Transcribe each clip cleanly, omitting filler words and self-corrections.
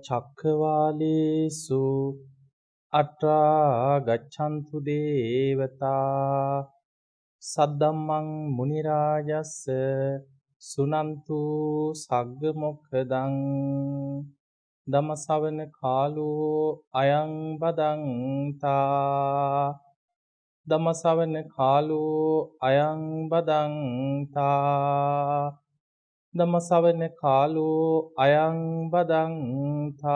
චක්කවාලේසු අට්ඨා ගච්ඡන්තු දේවතා සද්දම්මං මුනි රාජස්ස සුනන්තු සග්ග මොක්ඛදං ධම්ම ශ්‍රවණ කාලෝ අයං බදන්තා ධම්ම ශ්‍රවණ කාලෝ අයං බදන්තා ධම්ම ශ්‍රවණ කාලෝ අයං බදන්තා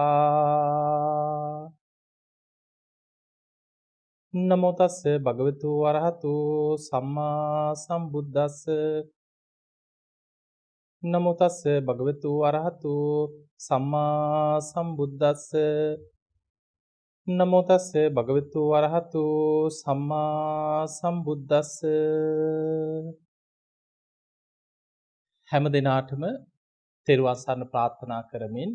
නමෝ තස්ස භගවතු වරහතු සම්මා සම්බුද්දස්ස නමෝ තස්ස භගවතු වරහතු සම්මා සම්බුද්දස්ස නමෝ තස්ස භගවතු වරහතු සම්මා සම්බුද්දස්ස හැම දිනාටම තෙරුවන් සරණ ප්‍රාර්ථනා කරමින්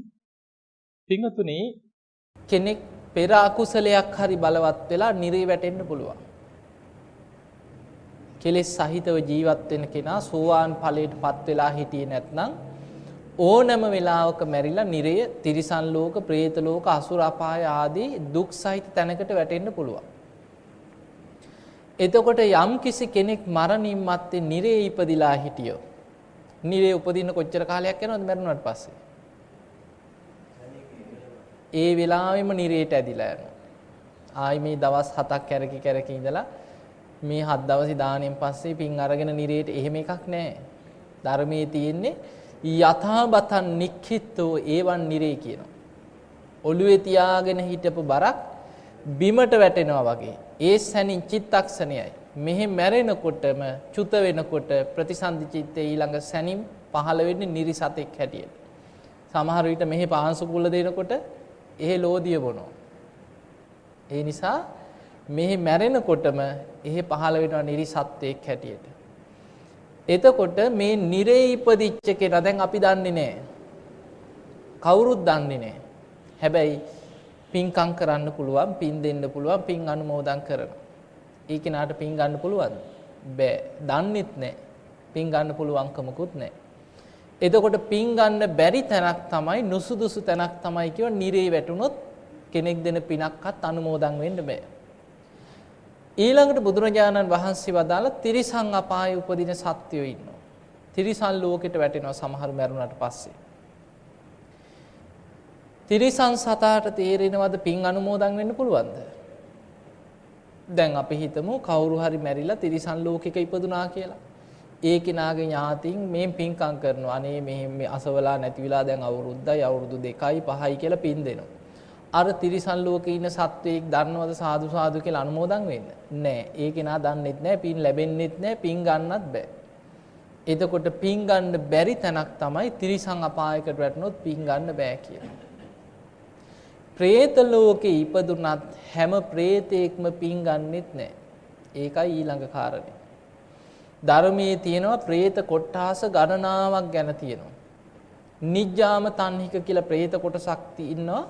පින්වතුනි කෙනෙක් පෙර අකුසලයක් හරි බලවත් වෙලා නිරේ වැටෙන්න පුළුවන්. කෙලෙස් සහිතව ජීවත් වෙන කෙනා සෝවාන් ඵලයටපත් වෙලා හිටියේ නැත්නම් ඕනෑම වෙලාවක මැරිලා නිරය, තිරිසන් ලෝක, പ്രേත ලෝක, අසුර අපාය ආදී දුක් සහිත තැනකට වැටෙන්න පුළුවන්. එතකොට යම් කිසි කෙනෙක් මරණින් මත්තේ නිරේ ඉපදිලා හිටියෝ. නිරේ උපදින්න කොච්චර කාලයක් යනවද මැරුණාට පස්සේ? ඒ වෙලාවෙම නිරේට ඇදිලා යනවා. ආයි මේ දවස් 7ක් කැරකි ඉඳලා මේ 7 දවසේ දාණයෙන් පස්සේ පින් අරගෙන නිරේට එහෙම එකක් නැහැ. ධර්මයේ තියෙන්නේ යථාබතන් නික්ඛිතෝ ඒවන් නිරේ කියනවා. ඔළුවේ තියාගෙන හිටපු බරක් බිමට වැටෙනවා වගේ. ඒ සැනින් චිත්තක්ෂණයයි. මෙහෙ මැරෙනකොටම චුත වෙනකොට ප්‍රතිසන්දි චිත්තේ ඊළඟ සැනින් පහළ වෙන්නේ නිරිසතෙක් හැටියට. සමහර විට මෙහෙ පාංශු කුල දෙනකොට එහෙ ලෝදිය බොනවා. ඒ නිසා මෙහෙ මැරෙනකොටම එහෙ පහළ වෙනවා නිරිසත්ත්වෙක් හැටියට. එතකොට මේ නිරේ ඉපදිච්ච කෙනා දැන් අපි දන්නේ නැහැ. කවුරුත් දන්නේ නැහැ. හැබැයි පින්කම් කරන්න පුළුවන්, පින් දෙන්න පුළුවන්, පින් අනුමෝදන් කරනවා. ඒ කෙනාට පින් ගන්න පුළුවන්ද? බෑ. දන්නෙත් නැහැ. පින් ගන්න පුළුවන්කමකුත් නැහැ. එතකොට පින් ගන්න බැරි තැනක් තමයි, නුසුදුසු තැනක් තමයි කියව නිරේ වැටුනොත් කෙනෙක් දෙන පිනක්වත් අනුමෝදන් වෙන්න බෑ. ඊළඟට බුදුරජාණන් වහන්සේ වදාළ තිරිසන් අපායේ උපදින සත්වයෝ ඉන්නවා. තිරිසන් ලෝකෙට වැටෙනවා සමහර මරුණාට පස්සේ. තිරිසන් සතාට තේරෙනවද පින් අනුමෝදන් වෙන්න පුළුවන්ද? දැන් අපි හිතමු කවුරු හරි මැරිලා තිරිසන් ලෝකෙක ඉපදුනා කියලා. ඒ කෙනාගේ ඥාතින් මේ පින්කම් කරනවා. අනේ මේ අසවලා නැති වෙලා දැන් අවුරුද්දයි, අවුරුදු 2යි 5යි කියලා පින් දෙනවා. අර තිරිසන් ලෝකේ ඉන්න සත්වයෙක් දන්නවද සාදු සාදු කියලා අනුමෝදන් වෙන්න? නෑ. ඒ කෙනා දන්නෙත් නෑ, පින් ලැබෙන්නෙත් නෑ, පින් ගන්නත් බෑ. එතකොට පින් ගන්න බැරි තැනක් තමයි තිරිසන් අපායකට වැටුනොත් පින් ගන්න බෑ කියලා. പ്രേත ලෝකේ ඉපදුනත් හැම പ്രേතෙක්ම පින් ගන්නෙත් නෑ. ඒකයි ඊළඟ කාරණේ. ධර්මයේ තියෙනවා പ്രേත කොට්ටාස ගණනාවක් ගැන තියෙනවා. නිජ්ජාම තන්හික කියලා പ്രേත කොටසක් ඉන්නවා.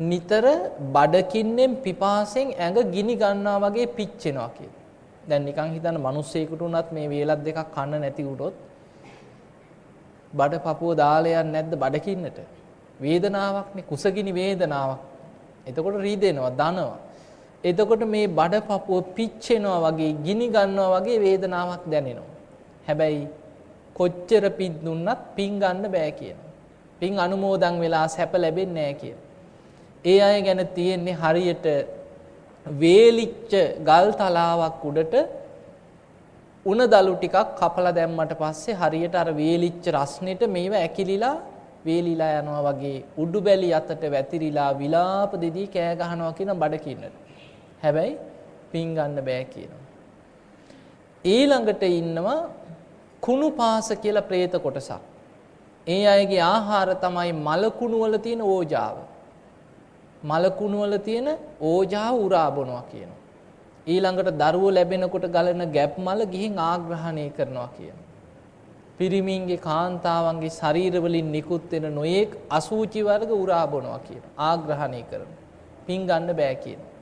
නිතර බඩකින්නෙන් පිපාසෙන් ඇඟ ගිනි ගන්නවා වගේ පිච්චෙනවා කියලා. දැන් නිකන් හිතන්න මිනිස්සෙකුට උනත් මේ වේලක් දෙකක් කන්න නැති උනොත් බඩ පපුව දාලා යන්නේ නැද්ද බඩකින්නට? වේදනාවක්නේ, කුසගිනි වේදනාවක්. එතකොට රීදෙනවා, දනවා. එතකොට මේ බඩ පපුව පිච්චෙනවා වගේ, ගිනි ගන්නවා වගේ වේදනාවක් දැනෙනවා. හැබැයි කොච්චර පින් දුන්නත් පින් ගන්න බෑ කියනවා. පින් අනුමෝදන් වෙලා සැප ලැබෙන්නේ නැහැ කියනවා. ඒ අය ගැන තියෙන්නේ හරියට වේලිච්ච ගල් තලාවක් උඩට උණ දලු ටිකක් කපලා දැම්මට පස්සේ හරියට අර වේලිච්ච රස්නෙට මේව ඇකිලිලා වේලිලා යනවා වගේ උඩු බැලි අතට වැතිරිලා විලාප දෙදී කෑ ගහනවා කියන බඩකින්නට. හැබැයි පින් ගන්න බෑ කියනවා. ඊළඟට ඉන්නවා කුණු පාස කියලා പ്രേත කොටසක්. ඒ අයගේ ආහාර තමයි මලකුණු වල තියෙන ඕජාව. මලකුණු වල තියෙන ඕජාව උරා බොනවා කියනවා. ඊළඟට දරුවෝ ලැබෙනකොට ගලන ගැප් මල ගිහින් ආග්‍රහණය කරනවා කියනවා. පිරිමින්ගේ කාන්තාවන්ගේ ශරීර වලින් නිකුත් වෙන නොයේක් අසූචි වර්ග උරා බොනවා කියනවා. ආග්‍රහණය කරනවා. පින් ගන්න බෑ කියනවා.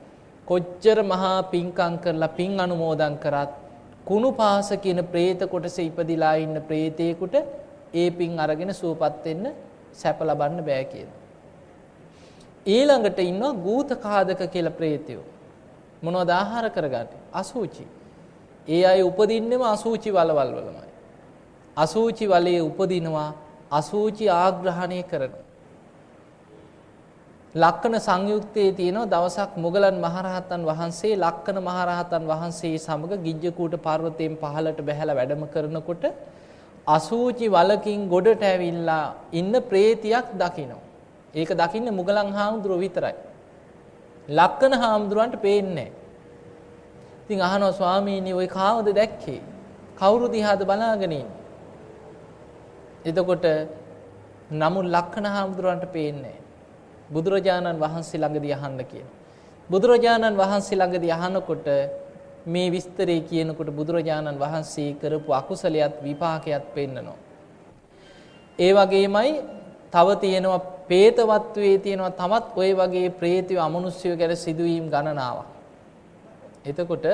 කොච්චර මහා පින්කම් කරලා පින් අනුමෝදන් කරත් කුණු පාස කියන പ്രേත කොටසේ ඉපදිලා ඉන්න പ്രേතේකට ඒ පින් අරගෙන සුවපත් වෙන්න සැප ලබන්න බෑ කියනවා. ඊළඟට ඉන්නවා ගූතකාදක කියලා ප්‍රේතයෝ. මොනවද ආහාර කරගන්නේ? අසුචි. ඒ අය උපදින්නෙම අසුචි වලවල් වලමයි. අසුචි වලේ උපදිනවා අසුචි ආග්‍රහණය කරනවා. ලක්කන සංයුක්තයේ තියෙනවා දවසක් මොගලන් මහරහතන් වහන්සේ ලක්කන මහරහතන් වහන්සේ සමග ගිජ්ජකූට පර්වතයෙන් පහළට බැහැලා වැඩම කරනකොට අසුචි වලකින් ගොඩට ඇවිල්ලා ඉන්න ප්‍රේතියක් දකිනවා. ඒක දකින්නේ මුගලන් හාමුදුරුවෝ විතරයි. ලක්කන හාමුදුරුවන්ට පේන්නේ නැහැ. ඉතින් අහනවා ස්වාමීනි ඔය කාවද දැක්කේ? කවුරු දිහාද බලාගෙන ඉන්නේ? එතකොට නමුත් ලක්කන හාමුදුරුවන්ට පේන්නේ බුදුරජාණන් වහන්සේ ළඟදී අහන්න කියන. බුදුරජාණන් වහන්සේ ළඟදී අහනකොට මේ විස්තරේ කියනකොට බුදුරජාණන් වහන්සේ කරපු අකුසලයක් විපාකයක් පෙන්නනවා. ඒ වගේමයි තව තියෙනවා പ്രേතවත්වයේ තියෙනවා තමත් ওই වගේ പ്രേතය අමනුෂ්‍යය ගැන සිදුවීම් ගණනාවක්. එතකොට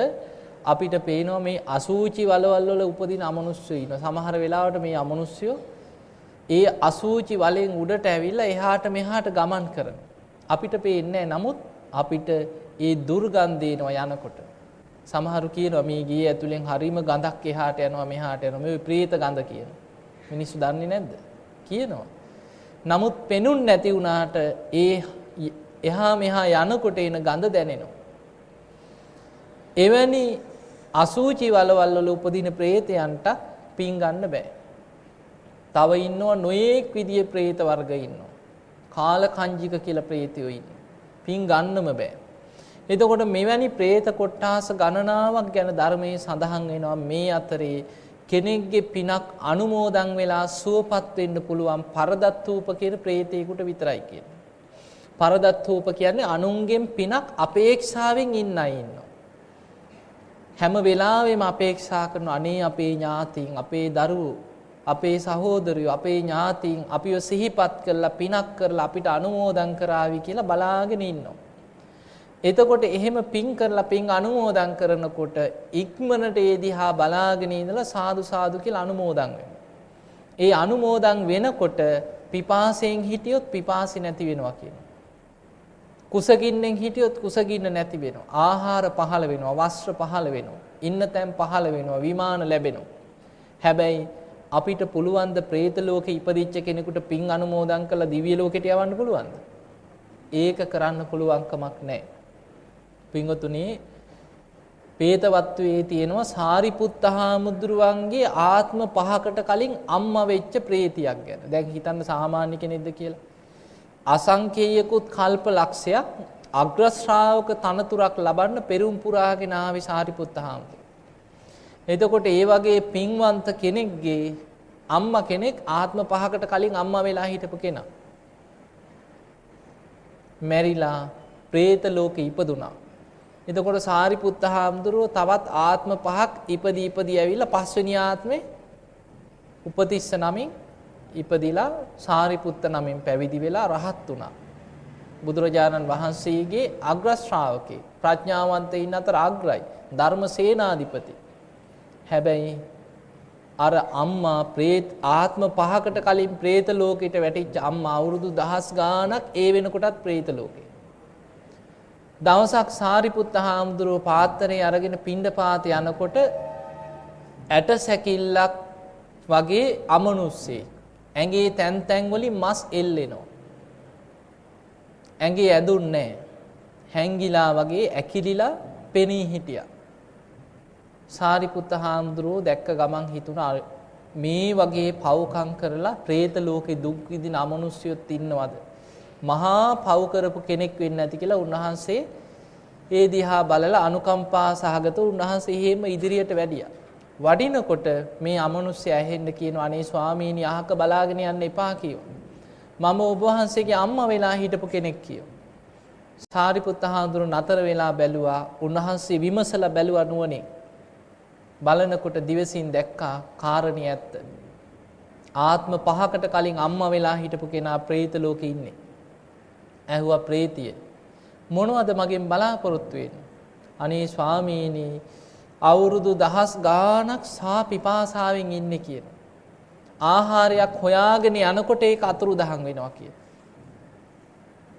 අපිට පේනවා මේ අසූචි වලවල් වල උපදින අමනුෂ්‍යයෝ ඉන්නවා. සමහර වෙලාවට මේ අමනුෂ්‍යයෝ ඒ අසූචි වලෙන් උඩට ඇවිල්ලා එහාට මෙහාට ගමන් කරනවා. අපිට පේන්නේ නමුත් අපිට ඒ දුර්ගන්ධ එනවා යනකොට. සමහරු කියනවා මේ ගියේ ඇතුලෙන් හරීම ගඳක් එහාට යනවා මෙහාට යනවා. මේ ප්‍රේත ගඳ කියනවා. මිනිස්සු දන්නේ නැද්ද? කියනවා. නමුත් පෙනුන් නැති වුණාට ඒ එහා මෙහා යනකොට එන ගඳ දැනෙනවා. එවැනි අසූචි වලවල් වල උපදින ප්‍රේතයන්ට පින් ගන්න බෑ. තව ඉන්නවා නොයේක් විදිහේ പ്രേත වර්ග ඉන්නවා. කාල කංජික කියලා പ്രേතයෝ ඉන්නවා. පින් ගන්නම බෑ. එතකොට මෙවැනි പ്രേත කොට්ටාස ගණනාවක් ගැන ධර්මයේ සඳහන් වෙනවා. මේ අතරේ කෙනෙක්ගේ පිනක් අනුමෝදන් වෙලා සුවපත් වෙන්න පුළුවන් පරදත්තූප කියන പ്രേතයෙකුට විතරයි කියන්නේ. පරදත්තූප කියන්නේ අනුන්ගෙන් පිනක් අපේක්ෂාවෙන් ඉන්න අය ඉන්නවා. හැම වෙලාවෙම අපේක්ෂා කරන අනේ අපේ ඥාතීන් අපේ දරුවෝ අපේ සහෝදරයෝ අපේ ඥාතීන් අපිව සිහිපත් කරලා පිනක් කරලා අපිට අනුමෝදන් කරાવી කියලා බලාගෙන ඉන්නවා. එතකොට එහෙම පින් කරලා පින් අනුමෝදන් කරනකොට ඉක්මනට ඒ දිහා බලාගෙන ඉඳලා සාදු සාදු කියලා අනුමෝදන් වෙනවා. ඒ අනුමෝදන් වෙනකොට පිපාසයෙන් හිටියොත් පිපාසි නැති වෙනවා කියනවා. කුසගින්නෙන් හිටියොත් කුසගින්න නැති වෙනවා. ආහාර පහළ වෙනවා, වස්ත්‍ර පහළ වෙනවා, ඉන්න තැන් පහළ වෙනවා, විමාන ලැබෙනවා. හැබැයි අපිට පුළුවන් ද പ്രേත ලෝකේ ඉපදිච්ච කෙනෙකුට පින් අනුමෝදන් කරලා දිව්‍ය ලෝකෙට යවන්න පුළුවන්ද? ඒක කරන්න පුළුවන් කමක් නැහැ. පින්වතුනි, പ്രേතවත්වයේ තියෙනවා සාරිපුත්ත හාමුදුරුවන්ගේ ආත්ම 5කට කලින් අම්මා වෙච්ච പ്രേතියක් ගැන. දැන් හිතන්න සාමාන්‍ය කෙනෙක්ද කියලා. අසංකේයකුත් කල්ප ලක්ෂයක් අග්‍ර ශ්‍රාවක තනතුරක් ලබන්න පෙරම් පුරාගෙන ආවේ සාරිපුත්ත හාමුදුරුවෝ. එතකොට ඒ වගේ පින්වන්ත කෙනෙක්ගේ අම්මා කෙනෙක් ආත්ම 5කට කලින් අම්මා වෙලා හිටපු කෙනා. මැරිලා പ്രേත ලෝකෙ ඉපදුනා. එතකොට සාරිපුත්ත හාමුදුරුවෝ තවත් ආත්ම 5ක් ඉපදී ඇවිල්ලා පස්වෙනි ආත්මේ උපතිස්ස නමින් ඉපදිලා සාරිපුත්ත නමින් පැවිදි වෙලා රහත් වුණා. බුදුරජාණන් වහන්සේගේ අග්‍ර ශ්‍රාවකේ ප්‍රඥාවන්තයින් අතර අග්‍රයි ධර්මසේනාධිපති. හැබැයි අර අම්මා ආත්ම 5කට කලින් പ്രേත ලෝකෙට වැටිච්ච අම්මා අවුරුදු 10 ගාණක් ඒ වෙනකොටත් പ്രേත ලෝකේ. දවසක් සාරිපුත්ත හාමුදුරුවෝ පාත්‍රය අරගෙන පිණ්ඩපාත යනකොට ඇට සැකිල්ලක් වගේ අමනුස්සේ ඇඟේ තැන් තැන් වලින් මස් එල්ලෙනවා. ඇඟේ ඇදුන්නේ නැහැ. හැංගිලා වගේ ඇකිලිලා පෙනී හිටියා. සාරිපුත්ත හාමුදුරුවෝ දැක්ක ගමන් හිතුණා මේ වගේ පව්කම් කරලා പ്രേත ලෝකේ දුක් විඳින අමනුෂ්‍යයොත් ඉන්නවද? මහා පව් කරපු කෙනෙක් වෙන්න ඇති කියලා උන්වහන්සේ ඒ දිහා බලලා අනුකම්පා සහගත උන්වහන්සේ එහෙම ඉදිරියට වැඩියා. වඩිනකොට මේ අමනුෂ්‍ය ඇහෙන්න කියනවා අනේ ස්වාමීනි අහක බලාගෙන යන්න එපා කියනවා. මම ඔබ වහන්සේගේ අම්මා වෙලා හිටපු කෙනෙක් කියනවා. සාරිපුත්ත හාමුදුරුවෝ නතර වෙලා බැලුවා. උන්වහන්සේ විමසලා බැලුවා නුවණින්. බලනකොට දිවසින් දැක්කා කාරණේ ඇත්ත. ආත්ම 5කට කලින් අම්මා වෙලා හිටපු කෙනා പ്രേත ලෝකේ ඉන්නේ. ඇහුවා പ്രേතිය මොනවද මගෙන් බලාපොරොත්තු වෙන්නේ? අනේ ස්වාමීනි අවුරුදු 10 ගාණක් සා පිපාසාවෙන් ඉන්නේ කියන. ආහාරයක් හොයාගෙන යනකොට ඒක අතුරුදහන් වෙනවා කියන.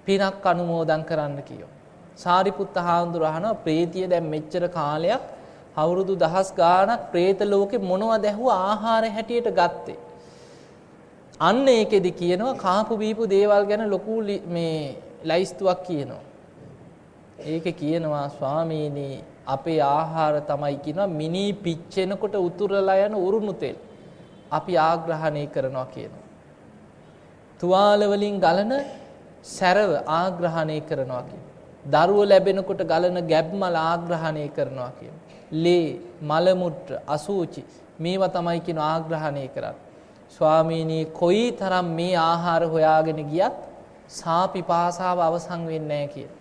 පිනක් අනුමෝදන් කරන්න කියෝ. සාරිපුත්ත හාමුදුරුවෝ අහනවා ප්‍රේතිය දැන් මෙච්චර කාලයක් අවුරුදු දහස් ගාණක් പ്രേත ලෝකෙ මොනවද ඇහුවා ආහාර හැටියට ගත්තේ. අන්න ඒකෙදි කියනවා කාපු බීපු දේවල් ගැන ලොකු මේ ලයිස්තුවක් කියනවා. ඒකේ කියනවා ස්වාමීනි අපේ ආහාර තමයි කියනවා මිනි පිච්චෙනකොට උතුරලා යන උරුණු තෙල්. අපි ආග්‍රහණය කරනවා කියනවා. තුවාල වලින් ගලන සැරව ආග්‍රහණය කරනවා කියනවා. දරුවෝ ලැබෙනකොට ගලන ගැබ්මල ආග්‍රහණය කරනවා කියනවා. ලේ මල මුත්‍ර අසූචි මේවා තමයි කියන ආග්‍රහණය කරන්නේ. ස්වාමීනි කොයි තරම් මේ ආහාර හොයාගෙන ගියත් සාපිපාසාව අවසන් වෙන්නේ නැහැ කියලා.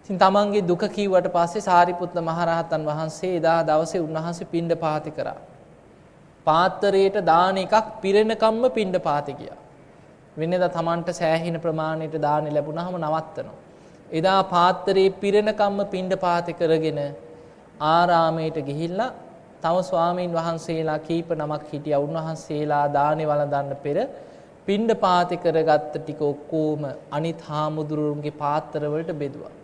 ඉතින් තමන්ගේ දුක කීවට පස්සේ සාරිපුත්ත මහරහතන් වහන්සේ එදා දවසේ උන්වහන්සේ පිණ්ඩපාති කරා. පාත්‍රයට දාන එකක් පිරෙනකම්ම පිණ්ඩපාති ගියා. වෙනදා තමන්ට සෑහෙන ප්‍රමාණයට දාන ලැබුණාම නවත්තනවා. එදා පාත්‍රයේ පිරෙනකම්ම පිණ්ඩපාති කරගෙන ආරාමයට ගිහිල්ලා තම ස්වාමීන් වහන්සේලා කීප නමක් හිටියා. උන්වහන්සේලා දානේ වළඳන්න පෙර පිණ්ඩපාති කරගත්ත ටික ඔක්කොම අනිත් හාමුදුරුවන්ගේ පාත්‍ර වලට බෙදුවා.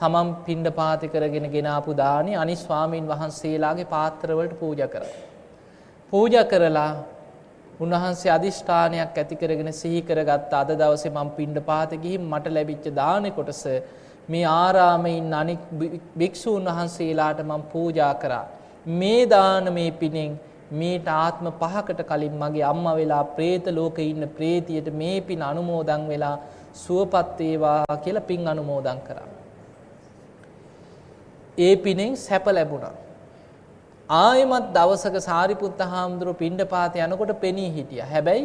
තමන් පිණ්ඩපාති කරගෙන ගෙන ආපු දානේ අනිත් ස්වාමීන් වහන්සේලාගේ පාත්‍ර වලට පූජා කරා. පූජා කරලා උන්වහන්සේ අදිෂ්ඨානයක් ඇති කරගෙන සිහි කරගත්ත අද දවසේ මම පිණ්ඩපාත ගිහින් මට ලැබිච්ච දානේ කොටස මේ ආරාමේ ඉන්න අනික් භික්ෂූන් වහන්සේලාට මම පූජා කරා. මේ දානමේ පිණින් මේට ආත්ම 5කට කලින් මගේ අම්මා වෙලා പ്രേත ලෝකේ ඉන්න പ്രേතියට මේ පින් අනුමෝදන් වෙලා සුවපත් වේවා කියලා පින් අනුමෝදන් කරා. ඒ පිණෙන් සැප ලැබුණා. ආයමත් දවසක සාරිපුත්ත හාමුදුරුවෝ පිණ්ඩපාත යනකොට පෙනී හිටියා. හැබැයි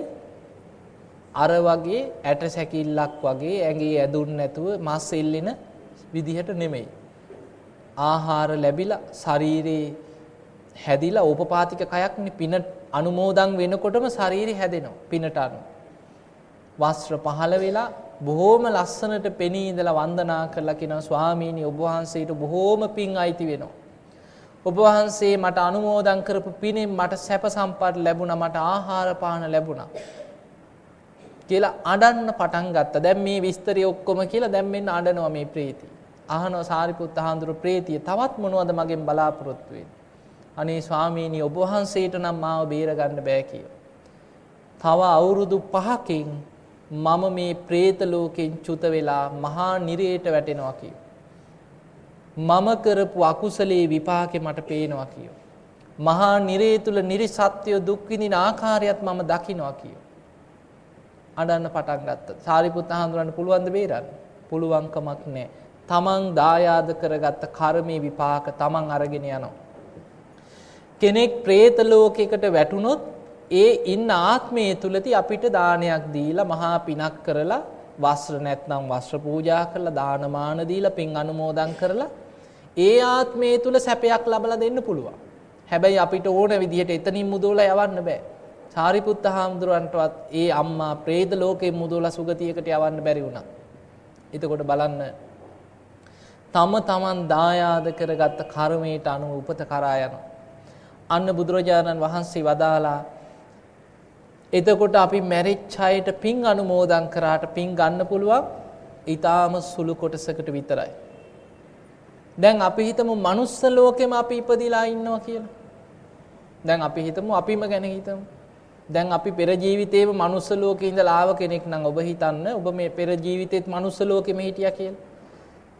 අර වගේ ඇට සැකිල්ලක් වගේ ඇඟේ ඇදුන් නැතුව මස් එල්ලෙන විදිහට නෙමෙයි. ආහාර ලැබිලා ශරීරේ හැදිලා උපපාතික කයක්නේ පින අනුමෝදන් වෙනකොටම ශරීරය හැදෙනවා පිනට අනුව. වස්ත්‍ර පහළ වෙලා බොහොම ලස්සනට පෙනී ඉඳලා වන්දනා කරලා කියනවා ස්වාමීනි ඔබ වහන්සේට බොහොම පින් අයිති වෙනවා. ඔබ වහන්සේ මට අනුමෝදන් කරපු පිනෙන් මට සැප සම්පත් ලැබුණා, මට ආහාර පාන ලැබුණා කියලා අඬන්න පටන් ගත්තා. දැන් මේ විස්තරය ඔක්කොම කියලා දැන් මෙන්න අඬනවා මේ ප්‍රේතිය. අහනවා සාරිපුත්ත හාමුදුරුවෝ ප්‍රේතිය තවත් මොනවද මගෙන් බලාපොරොත්තු වෙන්නේ? අනේ ස්වාමීනි ඔබ වහන්සේට නම් මාව බේර ගන්න බෑ කියලා. තව අවුරුදු 5කින් මම මේ പ്രേත ලෝකෙන් චුත වෙලා මහා නිරේට වැටෙනවා කියෝ. මම කරපු අකුසලයේ විපාකේ මට පේනවා කියෝ. මහා නිරේ තුල නිර්සත්‍ය දුක් විඳින ආකාරයත් මම දකිනවා කියෝ. අඬන්න පටන් ගත්තා. සාරිපුත්ත හාමුදුරන්ට පුළුවන් ද බේරන්න? පුළුවන්කමක් නැහැ. තමන් දායාද කරගත්ත කර්මයේ විපාක තමන් අරගෙන යනවා. කෙනෙක් പ്രേත ලෝකයකට වැටුනොත් ඒ ඉන්න ආත්මයේ තුලදී අපිට දානයක් දීලා මහා පිනක් කරලා වස්ත්‍ර නැත්නම් වස්ත්‍ර පූජා කරලා දානමාන දීලා පින් අනුමෝදන් කරලා ඒ ආත්මයේ තුල සැපයක් ලබලා දෙන්න පුළුවන්. හැබැයි අපිට ඕන විදිහට එතනින් මුදවලා යවන්න බෑ. සාරිපුත්ත හාමුදුරන්ටවත් ඒ අම්මා പ്രേත ලෝකයෙන් මුදවලා සුගතියකට යවන්න බැරි වුණා. එතකොට බලන්න තමන් දායාද කරගත්ත කර්මයට අනුව උපත කරා යනවා. අන්න බුදුරජාණන් වහන්සේ වදාලා එතකොට අපි මැරිච්ච අයට පින් අනුමෝදන් කරාට පින් ගන්න පුළුවන් ඊටාම සුළු කොටසකට විතරයි. දැන් අපි හිතමු මනුස්ස ලෝකෙම අපි ඉපදිලා ඉන්නවා කියලා. දැන් අපි හිතමු අපිම ගැන හිතමු. දැන් අපි පෙර ජීවිතේම මනුස්ස ලෝකේ ඉඳලා ආව කෙනෙක් නම් ඔබ හිතන්න ඔබ මේ පෙර ජීවිතේත් මනුස්ස ලෝකෙම හිටියා කියලා.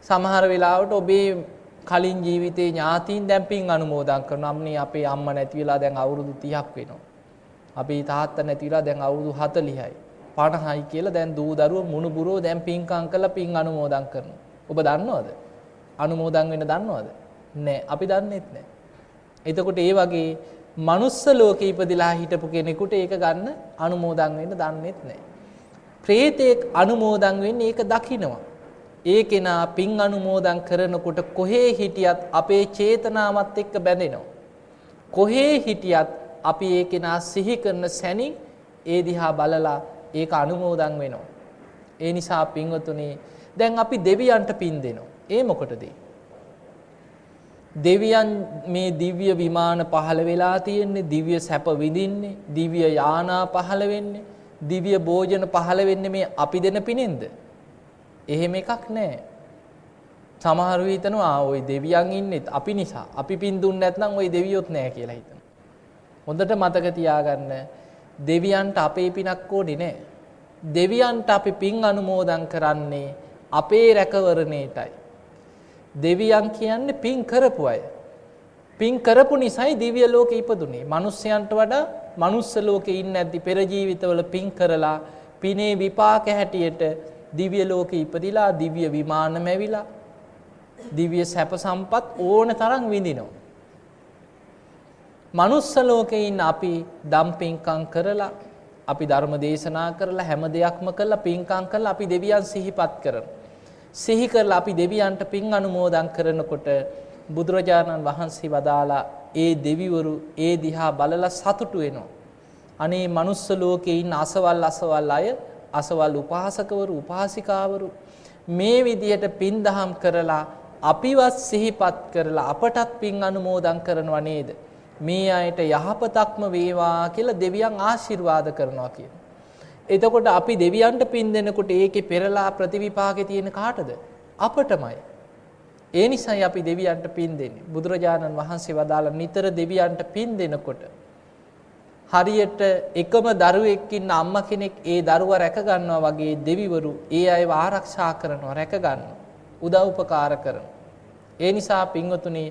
සමහර වෙලාවට ඔබේ කලින් ජීවිතේ ඥාතීන් දැන් පින් අනුමෝදන් කරනවා. අම්මේ අපේ අම්මා නැති වෙලා දැන් අවුරුදු 30ක් වෙනවා. අපේ තාත්තා නැති වෙලා දැන් අවුරුදු 40යි 50යි කියලා දැන් දූ දරුවෝ මුණුබුරෝ දැන් පින්කම් කරලා පින් අනුමෝදන් කරනවා. ඔබ දන්නවද? අනුමෝදන් වෙන්න දන්නවද? නෑ. අපි දන්නෙත් නෑ. එතකොට ඒ වගේ මනුස්ස ලෝකේ ඉපදිලා හිටපු කෙනෙකුට ඒක ගන්න අනුමෝදන් වෙන්න දන්නෙත් නෑ. ප්‍රේතෙක් අනුමෝදන් වෙන්නේ ඒක දකිනවා. ඒ කෙනා පින් අනුමෝදන් කරනකොට කොහේ හිටියත් අපේ චේතනාවත් එක්ක බැඳෙනවා. කොහේ හිටියත් අපි ඒ කෙනා සිහි කරන සැනින් ඒ දිහා බලලා ඒක අනුමෝදන් වෙනවා. ඒ නිසා පින්වතුනි දැන් අපි දෙවියන්ට පින් දෙනවා. ඒ මොකටද? දෙවියන් මේ දිව්‍ය විමාන පහළ වෙලා තියෙන්නේ, දිව්‍ය සැප විඳින්නේ, දිව්‍ය යානා පහළ වෙන්නේ, දිව්‍ය භෝජන පහළ වෙන්නේ මේ අපි දෙන පිනෙන්ද? එහෙම එකක් නැහැ. සමහරව හිතනවා ওই දෙවියන් ඉන්නෙත් අපි නිසා. අපි පින් දුන්නේ නැත්නම් ওই දෙවියොත් නැහැ කියලා හිතනවා. හොඳට මතක තියාගන්න දෙවියන්ට අපේ පිනක් ඕනේ නැහැ. දෙවියන්ට අපි පින් අනුමෝදන් කරන්නේ අපේ රැකවරණයටයි. දෙවියන් කියන්නේ පින් කරපු අය. පින් කරපු නිසායි දිව්‍ය ලෝකේ ඉපදුනේ. මිනිස්යන්ට වඩා මනුස්ස ලෝකේ ඉන්නේ නැද්දි පෙර ජීවිතවල පින් කරලා පිනේ විපාක හැටියට දිව්‍ය ලෝකේ ඉපදිලා දිව්‍ය විමාන මැවිලා දිව්‍ය සැප සම්පත් ඕන තරම් විඳිනවා. මනුස්ස ලෝකේ ඉන්න අපි දම් පින්කම් කරලා අපි ධර්ම දේශනා කරලා හැම දෙයක්ම කරලා පින්කම් කරලා අපි දෙවියන් සිහිපත් කරනවා. සිහි කරලා අපි දෙවියන්ට පින් අනුමෝදන් කරනකොට බුදුරජාණන් වහන්සේ වදාලා ඒ දෙවිවරු ඒ දිහා බලලා සතුටු වෙනවා. අනේ මනුස්ස ලෝකේ ඉන්න අසවල් අය අසවල් උපාසකවරු උපාසිකාවරු මේ විදිහට පින් දහම් කරලා අපිවත් සිහිපත් කරලා අපටත් පින් අනුමෝදන් කරනවා නේද? මේ අයට යහපතක්ම වේවා කියලා දෙවියන් ආශිර්වාද කරනවා කියන. එතකොට අපි දෙවියන්ට පින් දෙනකොට ඒකේ පෙරලා ප්‍රතිවිපාකේ තියෙන කාටද? අපටමයි. ඒ නිසායි අපි දෙවියන්ට පින් දෙන්නේ. බුදුරජාණන් වහන්සේ වදාළ නිතර දෙවියන්ට පින් දෙනකොට හරියට එකම දරුවෙක් ඉන්න අම්මා කෙනෙක් ඒ දරුවා රැක ගන්නවා වගේ දෙවිවරු ඒ අයව ආරක්ෂා කරනවා, රැක ගන්නවා, උදව් උපකාර කරනවා. ඒ නිසා පින්වතුනි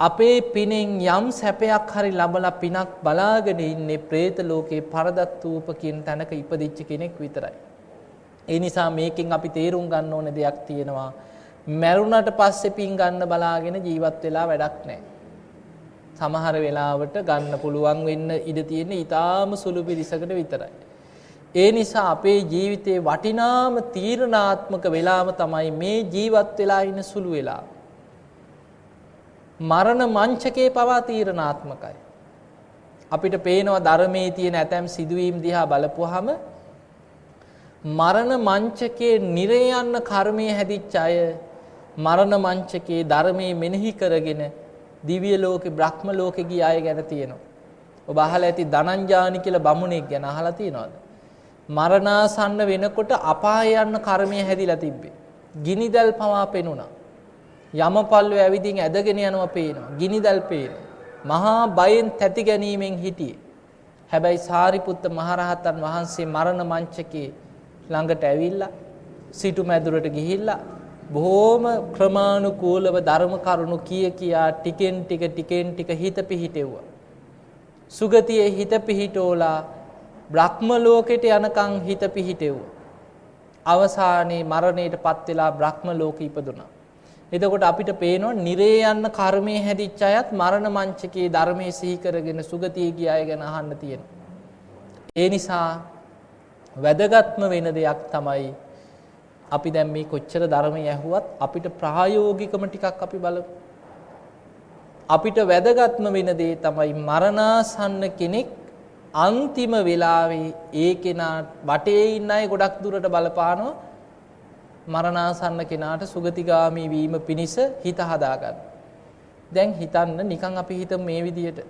අපේ පිනෙන් යම් සැපයක් හරි ලබලා පිනක් බලාගෙන ඉන්නේ പ്രേත ලෝකේ පරදත්තූප කියන තැනක ඉපදිච්ච කෙනෙක් විතරයි. ඒ නිසා මේකෙන් අපි තේරුම් ගන්න ඕන දෙයක් තියෙනවා. මරුණට පස්සේ පින් ගන්න බලාගෙන ජීවත් වෙලා වැඩක් නැහැ. සමහර වෙලාවට ගන්න පුළුවන් වෙන්න ඉඩ තියෙන ඊටාම සුළු පිරිසකට විතරයි. ඒ නිසා අපේ ජීවිතේ වටිනාම තීරණාත්මක වෙලාව තමයි මේ ජීවත් වෙලා ඉන්න සුළු වෙලාව. මරණ මංචකේ පවා තීරණාත්මකයි. අපිට පේනවා ධර්මයේ තියෙන ඇතැම් සිදුවීම් දිහා බලපුවාම මරණ මංචකේ නිරේ යන්න කර්මයේ හැදිච්ච අය මරණ මංචකේ ධර්මයේ මෙනෙහි කරගෙන දිව්‍ය ලෝකේ බ්‍රහ්ම ලෝකේ ගිය අය ගැන තියෙනවා. ඔබ අහලා ඇති ධනංජානි කියලා බමුණෙක් ගැන අහලා තියෙනවද? මරණාසන්න වෙනකොට අපාය යන්න කර්මයේ හැදිලා තිබ්බේ. ගිනිදල් පවා පෙනුණා. යමපල්ලෝ ඇවිදින් ඇදගෙන යනවා පේනවා. ගිනිදල් පේනවා. මහා බයෙන් තැති ගැනීමෙන් හිටියේ. හැබැයි සාරිපුත්ත මහරහතන් වහන්සේ මරණ මංචකේ ළඟට ඇවිල්ලා සිටු මැදුරට ගිහිල්ලා බොහොම ක්‍රමානුකූලව ධර්ම කරුණු කියා ටිකෙන් ටික හිත පිහිටෙව්වා. සුගතියේ හිත පිහිටෝලා බ්‍රහ්ම ලෝකෙට යනකම් හිත පිහිටෙව්වා. අවසානයේ මරණයටපත් වෙලා බ්‍රහ්ම ලෝකෙ ඉපදුනා. එතකොට අපිට පේනවා නිරේ යන්න කර්මයේ හැදිච්ච අයත් මරණ මංචකේ ධර්මයේ සිහි කරගෙන සුගතිය ගිය අය ගැන අහන්න තියෙනවා. ඒ නිසා වැදගත්ම වෙන දෙයක් තමයි අපි දැන් මේ කොච්චර ධර්මය ඇහුවත් අපිට ප්‍රායෝගිකම ටිකක් අපි බලමු. අපිට වැදගත්ම වෙන දේ තමයි මරණාසන්න කෙනෙක් අන්තිම වෙලාවේ ඒ කෙනා වටේ ඉන්න අය ගොඩක් දුරට බලපානවා මරණාසන්න කෙනාට සුගතිගාමී වීම පිණිස හිත හදාගන්න. දැන් හිතන්න නිකන් අපි හිතමු මේ විදියට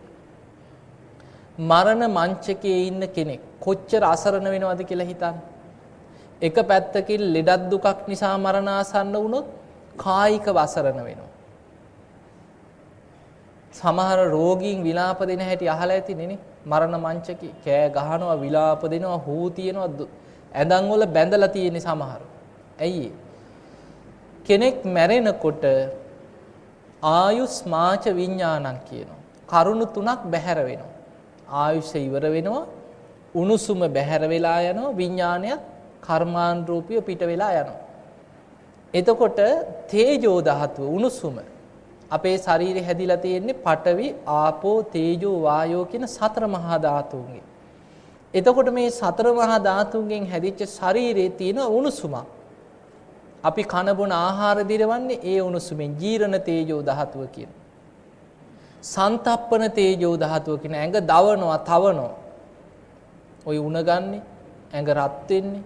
මරණ මංචකයේ ඉන්න කෙනෙක් කොච්චර අසරණ වෙනවද කියලා හිතන්න. එක පැත්තකින් ලෙඩක් දුකක් නිසා මරණාසන්න වුණොත් කායිකව අසරණ වෙනවා. සමහර රෝගීන් විලාප දෙන හැටි අහලා ඇතිනේ නේ. මරණ මංචකේ කෑ ගහනවා, විලාප දෙනවා, හූ තියනවා, ඇඳන් වල බැඳලා තියෙන සමහර. ඇයි කෙනෙක් මැරෙනකොට ආයුස්මාච විඥානං කියනවා. කරුණු තුනක් බැහැර වෙනවා. ආයුෂ ඉවර වෙනවා, උණුසුම බැහැර වෙලා යනවා, විඥානයත් කර්මානුරූපීව පිට වෙලා යනවා. එතකොට තේජෝ ධාතුව උණුසුම අපේ ශරීරේ හැදිලා තියෙන්නේ පඨවි, ආපෝ, තේජෝ, වායෝ කියන සතර මහා ධාතුන්ගෙන්. එතකොට මේ සතර මහා ධාතුන්ගෙන් හැදිච්ච ශරීරයේ තියෙන උණුසුම අපි කන බොන ආහාර දිරවන්නේ ඒ උණුසුමෙන්. ජීරණ තේජෝ ධාතුව කියන. සන්තප්පන තේජෝ ධාතුව කියන ඇඟ දවනවා, තවනවා. ඔය උණ ගන්නේ, ඇඟ රත් වෙන්නේ,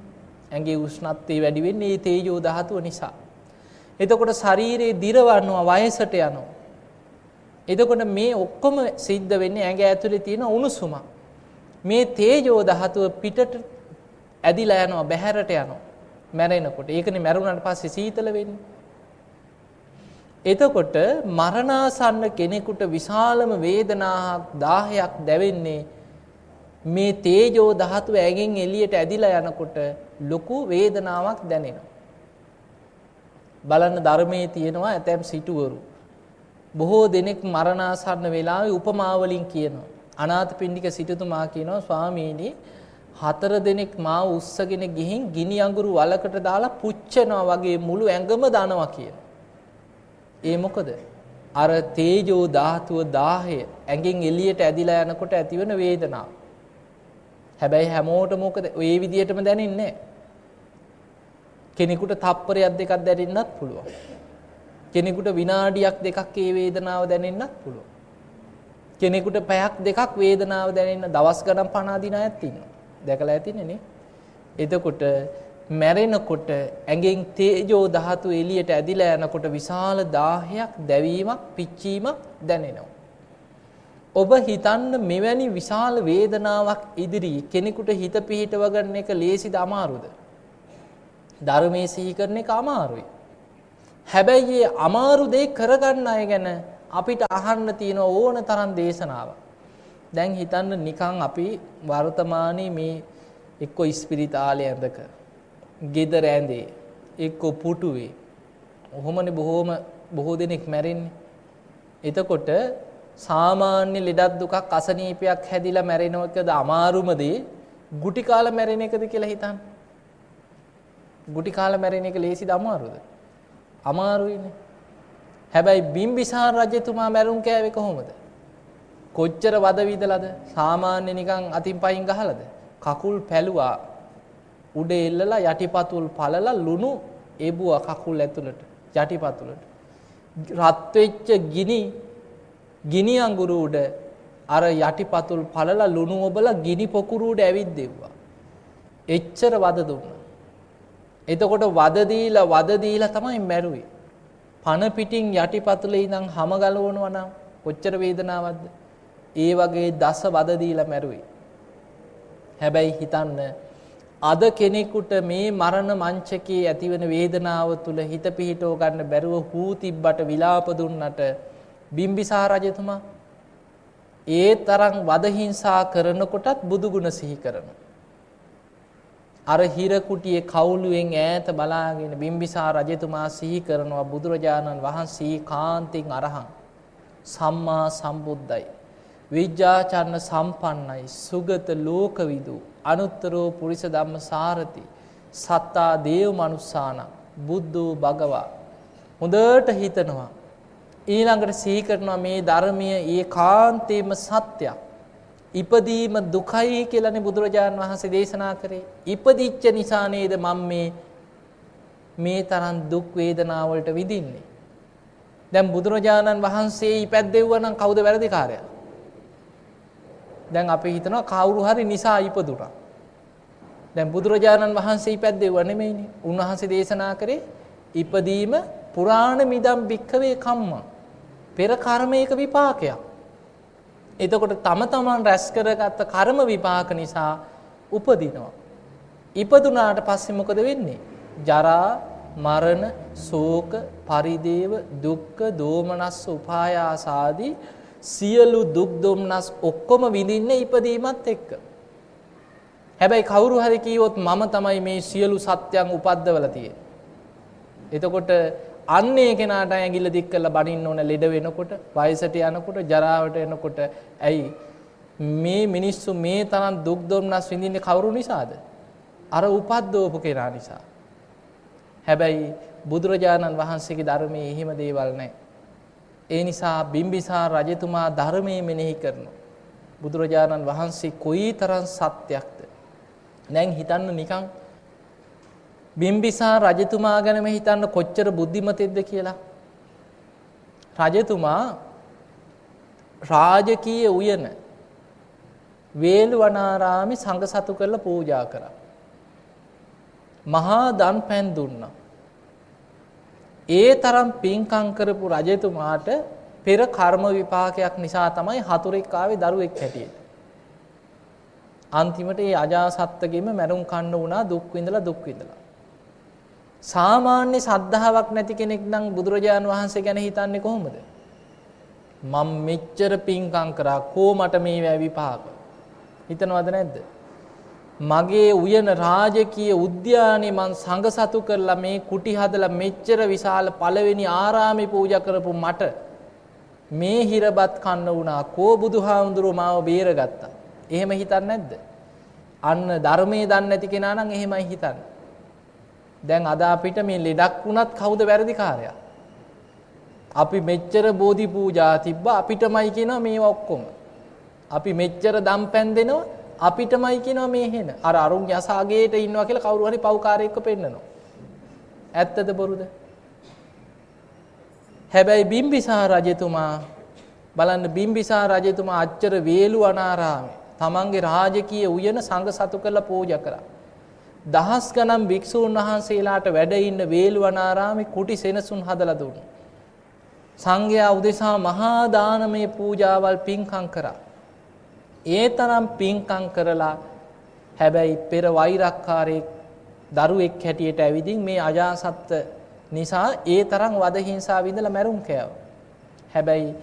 ඇඟේ උෂ්ණත්වය වැඩි වෙන්නේ මේ තේජෝ ධාතුව නිසා. එතකොට ශරීරේ දිරවනවා, වයසට යනවා. එතකොට මේ ඔක්කොම සිද්ධ වෙන්නේ ඇඟ ඇතුලේ තියෙන උණුසුම. මේ තේජෝ ධාතුව පිටට ඇදිලා යනවා, බහැරට යනවා. මැරෙනකොට. ඒකනේ මැරුණාට පස්සේ සීතල වෙන්නේ. එතකොට මරණාසන්න කෙනෙකුට විශාලම වේදනාවක් 1000ක් දැවෙන්නේ මේ තේජෝ ධාතුව ඇඟෙන් එළියට ඇදිලා යනකොට ලොකු වේදනාවක් දැනෙනවා. බලන්න ධර්මයේ තියෙනවා ඇතැම් සිටුවරු බොහෝ දෙනෙක් මරණාසන්න වෙලාවේ උපමා වලින් කියනවා. අනාථපිණ්ඩික සිටුතුමා කියනවා ස්වාමීනි 4 දෙනෙක් මාව උස්සගෙන ගිහින් ගිනි අඟුරු වලකට දාලා පුච්චනවා වගේ මුළු ඇඟම දනවා කියනවා. ඒ මොකද? අර තේජෝ ධාතුව 1000 ඇඟෙන් එළියට ඇදිලා යනකොට ඇතිවන වේදනාව. හැබැයි හැමෝටම මොකද ওই විදියටම දැනෙන්නේ නැහැ. කෙනෙකුට තප්පරයක් දෙකක් දැනෙන්නත් පුළුවන්. කෙනෙකුට විනාඩියක් දෙකක් ඒ වේදනාව දැනෙන්නත් පුළුවන්. කෙනෙකුට පැයක් දෙකක් වේදනාව දැනෙන්න දවස් ගණන් පණ අදින අයත් ඉන්නවා. දැකලා ඇතිනේ නේ. එතකොට මැරෙනකොට ඇඟෙන් තේජෝ ධාතු එළියට ඇදිලා යනකොට විශාල 1000ක් දැවීමක් පිච්චීමක් දැනෙනවා. ඔබ හිතන්න මෙවැනි විශාල වේදනාවක් ඉදිරි කෙනෙකුට හිත පිහිටව ගන්න එක ලේසිද අමාරුද? ධර්මයේ සිහි කරන එක අමාරුයි. හැබැයි මේ අමාරු දේ කරගන්න අය ගැන අපිට අහන්න තියෙන ඕන තරම් දේශනාවක්. දැන් හිතන්න නිකන් අපි වර්තමානයේ මේ එක්ක ස්පිරිතාලේ ඇඳක, ගෙදර ඇඳේ, එක්ක පුටුවේ. ඔහොමනේ බොහෝ දෙනෙක් මැරෙන්නේ. එතකොට සාමාන්‍ය ලෙඩක් දුකක් අසනීපයක් හැදිලා මැරෙනවා කියද අමාරුම දේ ගුටි කාලා මැරෙන එකද කියලා හිතන්න. ගුටි කාලා මැරෙන එක ලේසිද අමාරුද? අමාරුයිනේ. හැබැයි බිම්බිසාර රජතුමා මැරුම් කෑවේ කොහොමද? කොච්චර වද විදලාද? සාමාන්‍ය නිකන් අතින් පයින් ගහලාද? කකුල් පැලුවා. උඩ එල්ලලා යටිපතුල් පළලා ලුණු එබුවා කකුල් ඇතුළට යටිපතුලට. රත් වෙච්ච ගිනි අඟුරු උඩ අර යටිපතුල් පළලා ලුණු ඔබලා ගිනි පොකුරු උඩ ඇවිද්දෙව්වා. එච්චර වද දුන්නා. එතකොට වද දීලා තමයි මැරුවේ. පණ පිටින් යටිපතුලේ ඉඳන් හැම ගලවනවා නම් කොච්චර වේදනාවක්ද? ඒ වගේ දස වද දීලා මැරුවේ. හැබැයි හිතන්න අද කෙනෙකුට මේ මරණ මංචකයේ ඇතිවන වේදනාව තුල හිත පිහිටව ගන්න බැරුව හූ තිබ්බට විලාප දුන්නට බිම්බිසාර රජතුමා ඒ තරම් වද හිංසා කරනකොටත් බුදු ගුණ සිහි කරනවා. අර හිර කුටියේ කවුළුවෙන් ඈත බලාගෙන බිම්බිසාර රජතුමා සිහි කරනවා බුදුරජාණන් වහන්සේ කාන්තෙන් අරහං සම්මා සම්බුද්දයි විජ්ජාචරණ සම්පන්නයි සුගත ලෝකවිදු අනුත්තරෝ පුරිස ධම්ම සාරති සත්තා දේව මනුස්සාන බුද්ධෝ භගවා. හොඳට හිතනවා ඊළඟට සිහි කරනවා මේ ධර්මය ඒකාන්තේම සත්‍යයක්. ඉපදීම දුකයි කියලානේ බුදුරජාණන් වහන්සේ දේශනා කරේ. ඉපදිච්ච නිසා නේද මම මේ තරම් දුක් වේදනා වලට විඳින්නේ. දැන් බුදුරජාණන් වහන්සේ ඉපැද්දෙව්වා නම් කවුද වැරදිකාරයා? දැන් අපි හිතනවා කවුරු හරි නිසා ඉපදුණා. දැන් බුදුරජාණන් වහන්සේ ඉපැද්දෙව්වා නෙමෙයිනේ. උන්වහන්සේ දේශනා කරේ ඉපදීම පුරාණ මිදම් භික්ඛවේ කම්ම. පෙර කර්මයක විපාකයක්. එතකොට තම තමන් රැස් කරගත්ත කර්ම විපාක නිසා උපදිනවා. ඉපදුනාට පස්සේ මොකද වෙන්නේ? ජරා, මරණ, ශෝක, පරිදේව, දුක්ඛ, දෝමනස්ස, උපායාස ආදී සියලු දුක් දුම්නස් ඔක්කොම විඳින්නේ ඉපදීමත් එක්ක. හැබැයි කවුරු හරි කිව්වොත් මම තමයි මේ සියලු සත්‍යයන් උපද්දවලා තියෙන්නේ. එතකොට අන්නේ කෙනාට ඇඟිල්ල දික් කරලා බනින්න ඕන ලෙඩ වෙනකොට, වයසට යනකොට, ජරාවට එනකොට. ඇයි මේ මිනිස්සු මේ තරම් දුක් දුම්නස් විඳින්නේ කවුරු නිසාද? අර උපද්දවපු කෙනා නිසා. හැබැයි බුදුරජාණන් වහන්සේගේ ධර්මයේ එහෙම දේවල් නැහැ. ඒ නිසා බිම්බිසාර රජතුමා ධර්මයේ මෙනෙහි කරනවා. බුදුරජාණන් වහන්සේ කොයිතරම් සත්‍යයක්ද? දැන් හිතන්න නිකන් බිම්බිසාර රජතුමා ගැනම හිතන්න කොච්චර බුද්ධිමතෙක්ද කියලා. රජතුමා රාජකීය උයන වේළුවනාරාමේ සංඝ සතු කරලා පූජා කරා. මහා දන් පැන් දුන්නා. ඒ තරම් පින්කම් කරපු රජතුමාට පෙර කර්ම විපාකයක් නිසා තමයි හතුරෙක් ආවේ දරුවෙක් හැටියට. අන්තිමට ඒ අජාසත්තගෙම මැරුම් කන්න වුණා දුක් විඳලා. සාමාන්‍ය සද්ධාාවක් නැති කෙනෙක් නම් බුදුරජාණන් වහන්සේ ගැන හිතන්නේ කොහොමද? මම මෙච්චර පින්කම් කරා කෝ මට මේ වැය විපාක හිතනවද නැද්ද? මගේ උයන රාජකීය උද්‍යානයේ මං සංඝ සතු කරලා මේ කුටි හදලා මෙච්චර විශාල පළවෙනි ආරාමේ පූජා කරපු මට මේ හිරබත් කන්න වුණා කෝ බුදුහාමුදුරුවෝ මාව බේරගත්තා. එහෙම හිතන්නේ නැද්ද? අන්න ධර්මයේ දන්නේ නැති කෙනා නම් එහෙමයි හිතන්නේ. දැන් අද අපිට මේ ලෙඩක් වුණත් කවුද වැරදිකාරයා? අපි මෙච්චර බෝධි පූජා තිබ්බා අපිටමයි කියනවා මේවා ඔක්කොම. අපි මෙච්චර දම් පැන් දෙනවා අපිටමයි කියනවා මේ හෙන. අර අරුන් යසාගේට ඉන්නවා කියලා කවුරු හරි පව්කාරයෙක්ව පෙන්නනවා. ඇත්තද බොරුද? හැබැයි බිම්බිසාර රජතුමා බලන්න බිම්බිසාර රජතුමා අච්චර වේළුවනාරාමේ තමන්ගේ රාජකීය උයන සංඝ සතු කරලා පූජා කරා. දහස් ගණන් භික්ෂූන් වහන්සේලාට වැඩ ඉන්න වේළුවනාරාමේ කුටි සෙනසුන් හදලා දුන්නා. සංඝයා උදෙසා මහා දානමය පූජාවල් පින්කම් කරා. ඒ තරම් පින්කම් කරලා හැබැයි පෙර වෛරක්කාරයෙක් දරුවෙක් හැටියට ඇවිදින් මේ අජාසත්ත නිසා ඒ තරම් වද හිංසා විඳලා මැරුම් කෑවා. හැබැයි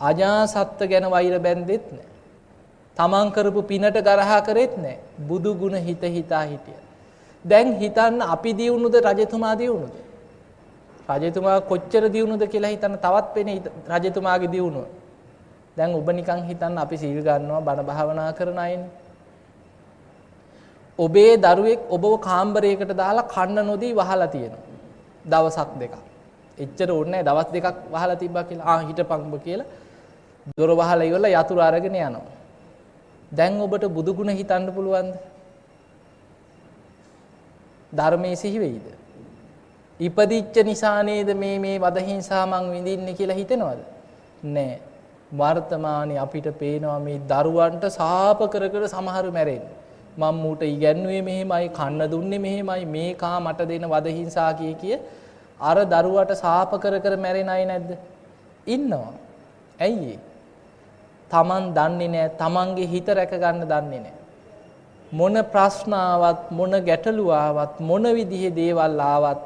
අජාසත්ත ගැන වෛර බැන්දෙත් නැහැ. තමන් කරපු පිනට ගරහා කරෙත් නැහැ. බුදු ගුණ හිත හිතා හිටියා. දැන් හිතන්න අපි දියුණුද රජතුමා දියුණුද? රජතුමා කොච්චර දියුණුද කියලා හිතන්න තවත් වෙන්නේ රජතුමාගේ දියුණුව. දැන් ඔබ නිකන් හිතන්න අපි සීල් ගන්නවා බණ භාවනා කරන අයනේ. ඔබේ දරුවෙක් ඔබව කාමරයකට දාලා කන්න නොදී වහලා තියෙනවා. දවසක් දෙකක්. එච්චර ඕනේ නැහැ දවස් දෙකක් වහලා තිබ්බා කියලා. හිටපන් ඔබ කියලා දොර වහලා ඉවරලා යතුරු අරගෙන යනවා. දැන් ඔබට බුදු ගුණ හිතන්න පුළුවන්ද? ධර්මයේ සිහි වෙයිද? ඉපදිච්ච නිසා නේද මේ වද හිංසා මං විඳින්නේ කියලා හිතෙනවද? නෑ. වර්තමානයේ අපිට පේනවා මේ දරුවන්ට සාප කර කර සමහරු මැරෙන්නේ. මම මූට ඉගැන්නුවේ මෙහෙමයි, කන්න දුන්නේ මෙහෙමයි, මේ කා මට දෙන වද හිංසා කිය අර දරුවට සාප කර කර මැරෙන අය නැද්ද? ඉන්නවා. ඇයි ඒ? Taman දන්නේ නැහැ, Tamanගේ හිත රැක ගන්න දන්නේ නැහැ. මොන ප්‍රශ්න ආවත්, මොන ගැටලු ආවත්, මොන විදිහේ දේවල් ආවත්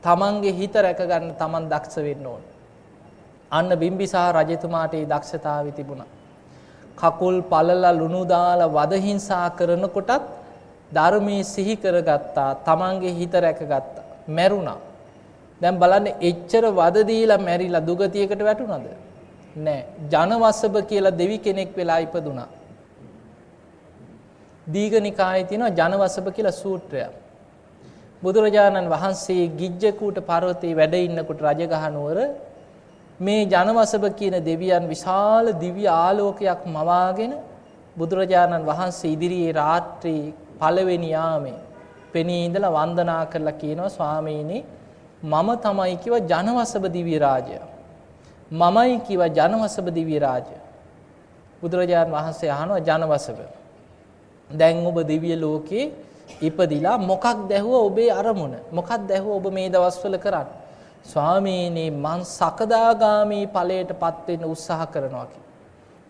තමන්ගේ හිත රැක ගන්න තමන් දක්ෂ වෙන්න ඕන. අන්න බිම්බිසාර රජතුමාට ඒ දක්ෂතාවය තිබුණා. කකුල් පළලා ලුණු දාලා වද හිංසා කරනකොටත් ධර්මයේ සිහි කරගත්තා, තමන්ගේ හිත රැකගත්තා. මැරුණා. දැන් බලන්න එච්චර වද දීලා මැරිලා දුගතියකට වැටුණාද? නෑ. ජනවසබ කියලා දෙවි කෙනෙක් වෙලා ඉපදුනා. දීඝනිකායේ තියෙනවා ජනවසබ කියලා සූත්‍රයක්. බුදුරජාණන් වහන්සේ ගිජ්ජකූට පර්වතයේ වැඩ ඉන්නකොට රජගහ නුවර මේ ජනවසබ කියන දෙවියන් විශාල දිව්‍ය ආලෝකයක් මවාගෙන බුදුරජාණන් වහන්සේ ඉදිරියේ රාත්‍රී පළවෙනි යාමේ පෙනී ඉඳලා වන්දනා කරලා කියනවා ස්වාමීනි මම තමයි කිව්ව ජනවසබ දිව්‍ය රාජය. මමයි කිව්ව ජනවසබ දිව්‍ය රාජය. බුදුරජාණන් වහන්සේ අහනවා ජනවසබ දැන් ඔබ දිව්‍ය ලෝකේ ඉපදිලා මොකක්ද ඇහුව ඔබේ අරමුණ? මොකක්ද ඇහුව ඔබ මේ දවස්වල කරන්නේ? ස්වාමීනි මං සකදාගාමී ඵලයටපත් වෙන්න උත්සාහ කරනවා කියලා.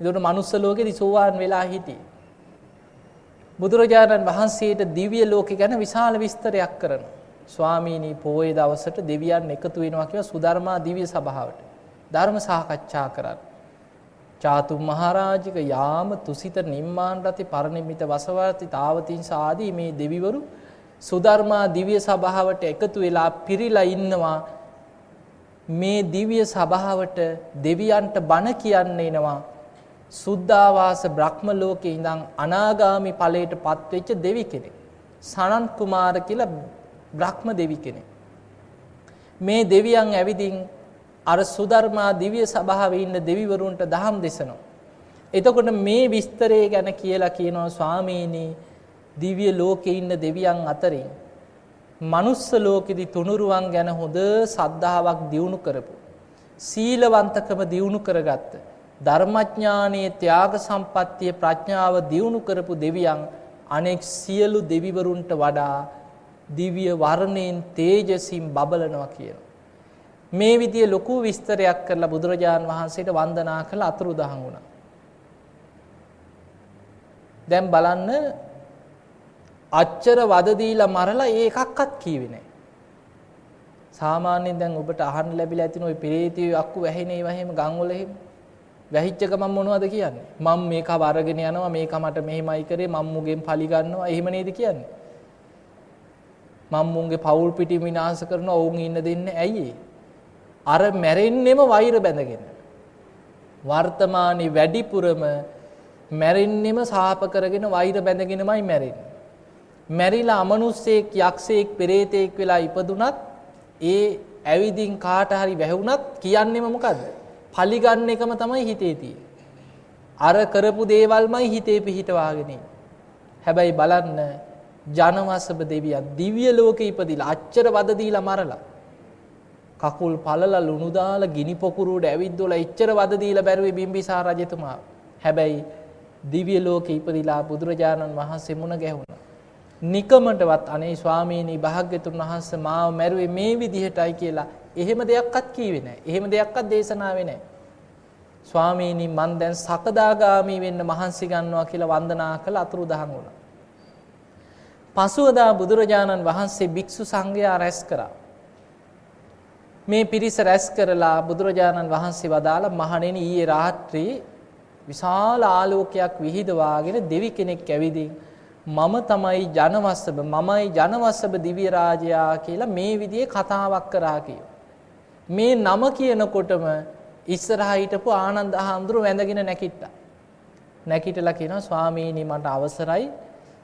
ඒකට මනුස්ස ලෝකෙදි සෝවාන් වෙලා හිටියේ. බුදුරජාණන් වහන්සේට දිව්‍ය ලෝකේ ගැන විශාල විස්තරයක් කරනවා. ස්වාමීනි පොයේ දවසට දෙවියන් එකතු වෙනවා කියලා සුධර්මා දිව්‍ය සභාවට ධර්ම සාකච්ඡා කරන්න. චාතු මහරජික යාම තුසිත නිම්මාන රති පරිනිම්මිත වසවර්ති තාවතිංස ආදී මේ දෙවිවරු සුධර්මා දිව්‍ය සභාවට එකතු වෙලා පිරීලා ඉන්නවා. මේ දිව්‍ය සභාවට දෙවියන්ට බණ කියන්න එනවා. සුද්ධාවාස බ්‍රහ්ම ලෝකේ ඉඳන් අනාගාමි ඵලයටපත් වෙච්ච දෙවි කෙනෙක්. සනන් කුමාර කියලා බ්‍රහ්ම දෙවි කෙනෙක්. මේ දෙවියන් ඇවිදින් අර සුධර්මා දිව්‍ය සභාවේ ඉන්න දෙවිවරුන්ට දහම් දෙසනවා. එතකොට මේ විස්තරය ගැන කියලා කියනවා ස්වාමීනි දිව්‍ය ලෝකේ ඉන්න දෙවියන් අතරින් මනුස්ස ලෝකෙදි තුනුරුවන් ගැන හොඳ සද්ධාාවක් දියුණු කරපු සීලවන්තකම දියුණු කරගත්ත ධර්මඥානයේ ත්‍යාග සම්පත්තිය ප්‍රඥාව දියුණු කරපු දෙවියන් අනෙක් සියලු දෙවිවරුන්ට වඩා දිව්‍ය වර්ණයෙන් තේජසින් බබලනවා කියනවා. මේ විදිය ලොකු විස්තරයක් කරලා බුදුරජාන් වහන්සේට වන්දනා කළ අතුරුදහන් වුණා. දැන් බලන්න අච්චර වද දීලා මරලා ඒකක්වත් කීවේ නැහැ. සාමාන්‍යයෙන් දැන් ඔබට අහන්න ලැබිලා ඇතින ওই පෙරේතයෝ අක්කු වැහෙන ඒවා එහෙම ගම් වල එහෙම වැහිච්ච ගමන් මොනවද කියන්නේ? මම මේක අරගෙන යනවා, මේක මට මෙහෙමයි කරේ, මම මුගෙන් පලි ගන්නවා, එහෙම නේද කියන්නේ? මම මුන්ගේ පවුල් පිටි විනාශ කරනවා, ඔවුන් ඉන්න දෙන්නේ ඇයි? අර මැරෙන්නෙම වෛර බැඳගෙන. වර්තමානයේ වැඩිපුරම මැරෙන්නෙම සාප කරගෙන වෛර බැඳගෙනමයි මැරෙන්නේ. මැරිලා අමනුස්සයෙක්, යක්ෂයෙක්, පෙරේතයෙක් වෙලා ඉපදුනත් ඒ ඇවිදින් කාට හරි වැහුණත් කියන්නේම මොකද්ද? පලි ගන්න එකම තමයි හිතේ තියෙන්නේ. අර කරපු දේවල්මයි හිතේ පිහිටවාගෙන ඉන්නේ. හැබැයි බලන්න ජනවසබ දෙවියන් දිව්‍ය ලෝකේ ඉපදිලා අච්චර වද දීලා මරලා කකුල් පළලා ලුණු දාලා ගිනි පොකුරුවට ඇවිද්දෝලා එච්චර වද දීලා බැරුවේ බිම්බිසාර රජතුමා. හැබැයි දිව්‍ය ලෝකේ ඉපදිලා බුදුරජාණන් වහන්සේ මුණ ගැහුණා. නිකමටවත් අනේ ස්වාමීනි භාග්‍යතුන් වහන්සේ මාව මැරුවේ මේ විදිහටයි කියලා එහෙම දෙයක්වත් කීවේ නැහැ. එහෙම දෙයක්වත් දේශනාවේ නැහැ. ස්වාමීනි මන් දැන් සකදාගාමී වෙන්න මහන්සි ගන්නවා කියලා වන්දනා කළ අතුරුදහන් වුණා. පසුවදා බුදුරජාණන් වහන්සේ භික්ෂු සංඝයා රැස් කරා. මේ පිරිස රැස් කරලා බුදුරජාණන් වහන්සේ වදාළ මහණෙනි ඊයේ රාත්‍රී විශාල ආලෝකයක් විහිදවාගෙන දෙවි කෙනෙක් ඇවිදින් මම තමයි ජනවස්සබ, මමයි ජනවස්සබ දිව්‍ය රාජයා කියලා මේ විදිහේ කතාවක් කරා කියෝ. මේ නම කියනකොටම ඉස්සරහා හිටපු ආනන්ද හාමුදුරුව වැඳගෙන නැගිට්ටා. නැගිටලා කියනවා ස්වාමීනි මට අවසරයි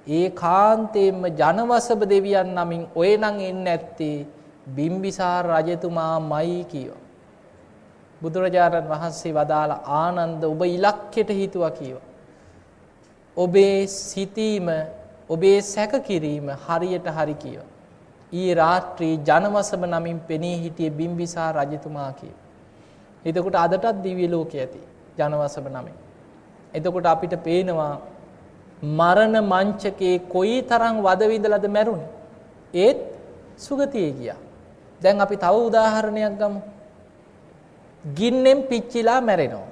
ඒකාන්තයෙන්ම ජනවසබ දෙවියන් නමින් ඔය නම් එන්නේ නැත්තේ බිම්බිසාර රජතුමාමයි කියෝ. බුදුරජාණන් වහන්සේ වදාළ ආනන්ද ඔබ ඉලක්කයට හිතුවා කියෝ. ඔබේ සිතීම, ඔබේ සැක කිරීම හරියට හරි කියෝ. ඊ රාත්‍රී ජනවසබ නමින් පෙනී හිටියේ බිම්බිසාර රජතුමා කියෝ. එතකොට අදටත් දිව්‍ය ලෝකයේ ඇති ජනවසබ නමින්. එතකොට අපිට පේනවා මරණ මංචකේ කොයි තරම් වද විඳලාද මැරුණේ. ඒත් සුගතියේ ගියා. දැන් අපි තව උදාහරණයක් ගමු. ගින්නෙන් පිච්චිලා මැරෙනවා.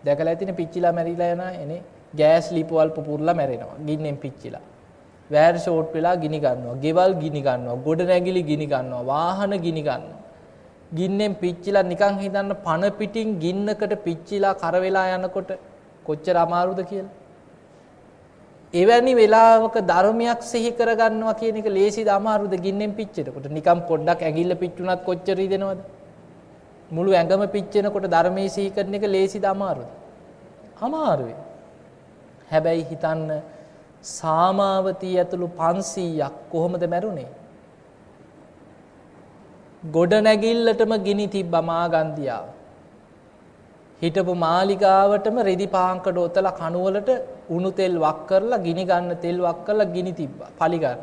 දැකලා ඇතිනේ පිච්චිලා මැරිලා යන එනේ ගෑස් ලිපවල් පුපුරලා මැරෙනවා. ගින්නෙන් පිච්චිලා. වයර් ෂෝට් වෙලා ගිනි ගන්නවා. ගෙවල් ගිනි ගන්නවා. ගොඩ නැගිලි ගිනි ගන්නවා. වාහන ගිනි ගන්නවා. ගින්නෙන් පිච්චිලා නිකන් හිතන්න පණ පිටින් ගින්නකට පිච්චිලා කර වෙලා යනකොට කොච්චර අමාරුද කියලා. එවැනි වෙලාවක ධර්මයක් සිහි කරගන්නවා කියන එක ලේසිද අමාරුද? ගින්නෙන් පිච්චෙනකොට නිකම් පොඩ්ඩක් ඇඟිල්ල පිච්චුණත් කොච්චර රිදෙනවද? මුළු ඇඟම පිච්චෙනකොට ධර්මයේ සිහි කරන එක ලේසිද අමාරුද? අමාරුයි. හැබැයි හිතන්න සාමාවතී ඇතුළු 500ක් කොහොමද මැරුණේ? ගොඩ නැගිල්ලටම ගිනි තිබ්බා මාගන්දියාව. හිටපු මාලිගාවටම රෙදි පාංකඩ ඔතලා කණුවලට උණු තෙල් වක් කරලා ගිනි ගන්න තෙල් වක් කරලා ගිනි තිබ්බා පලි ගන්න.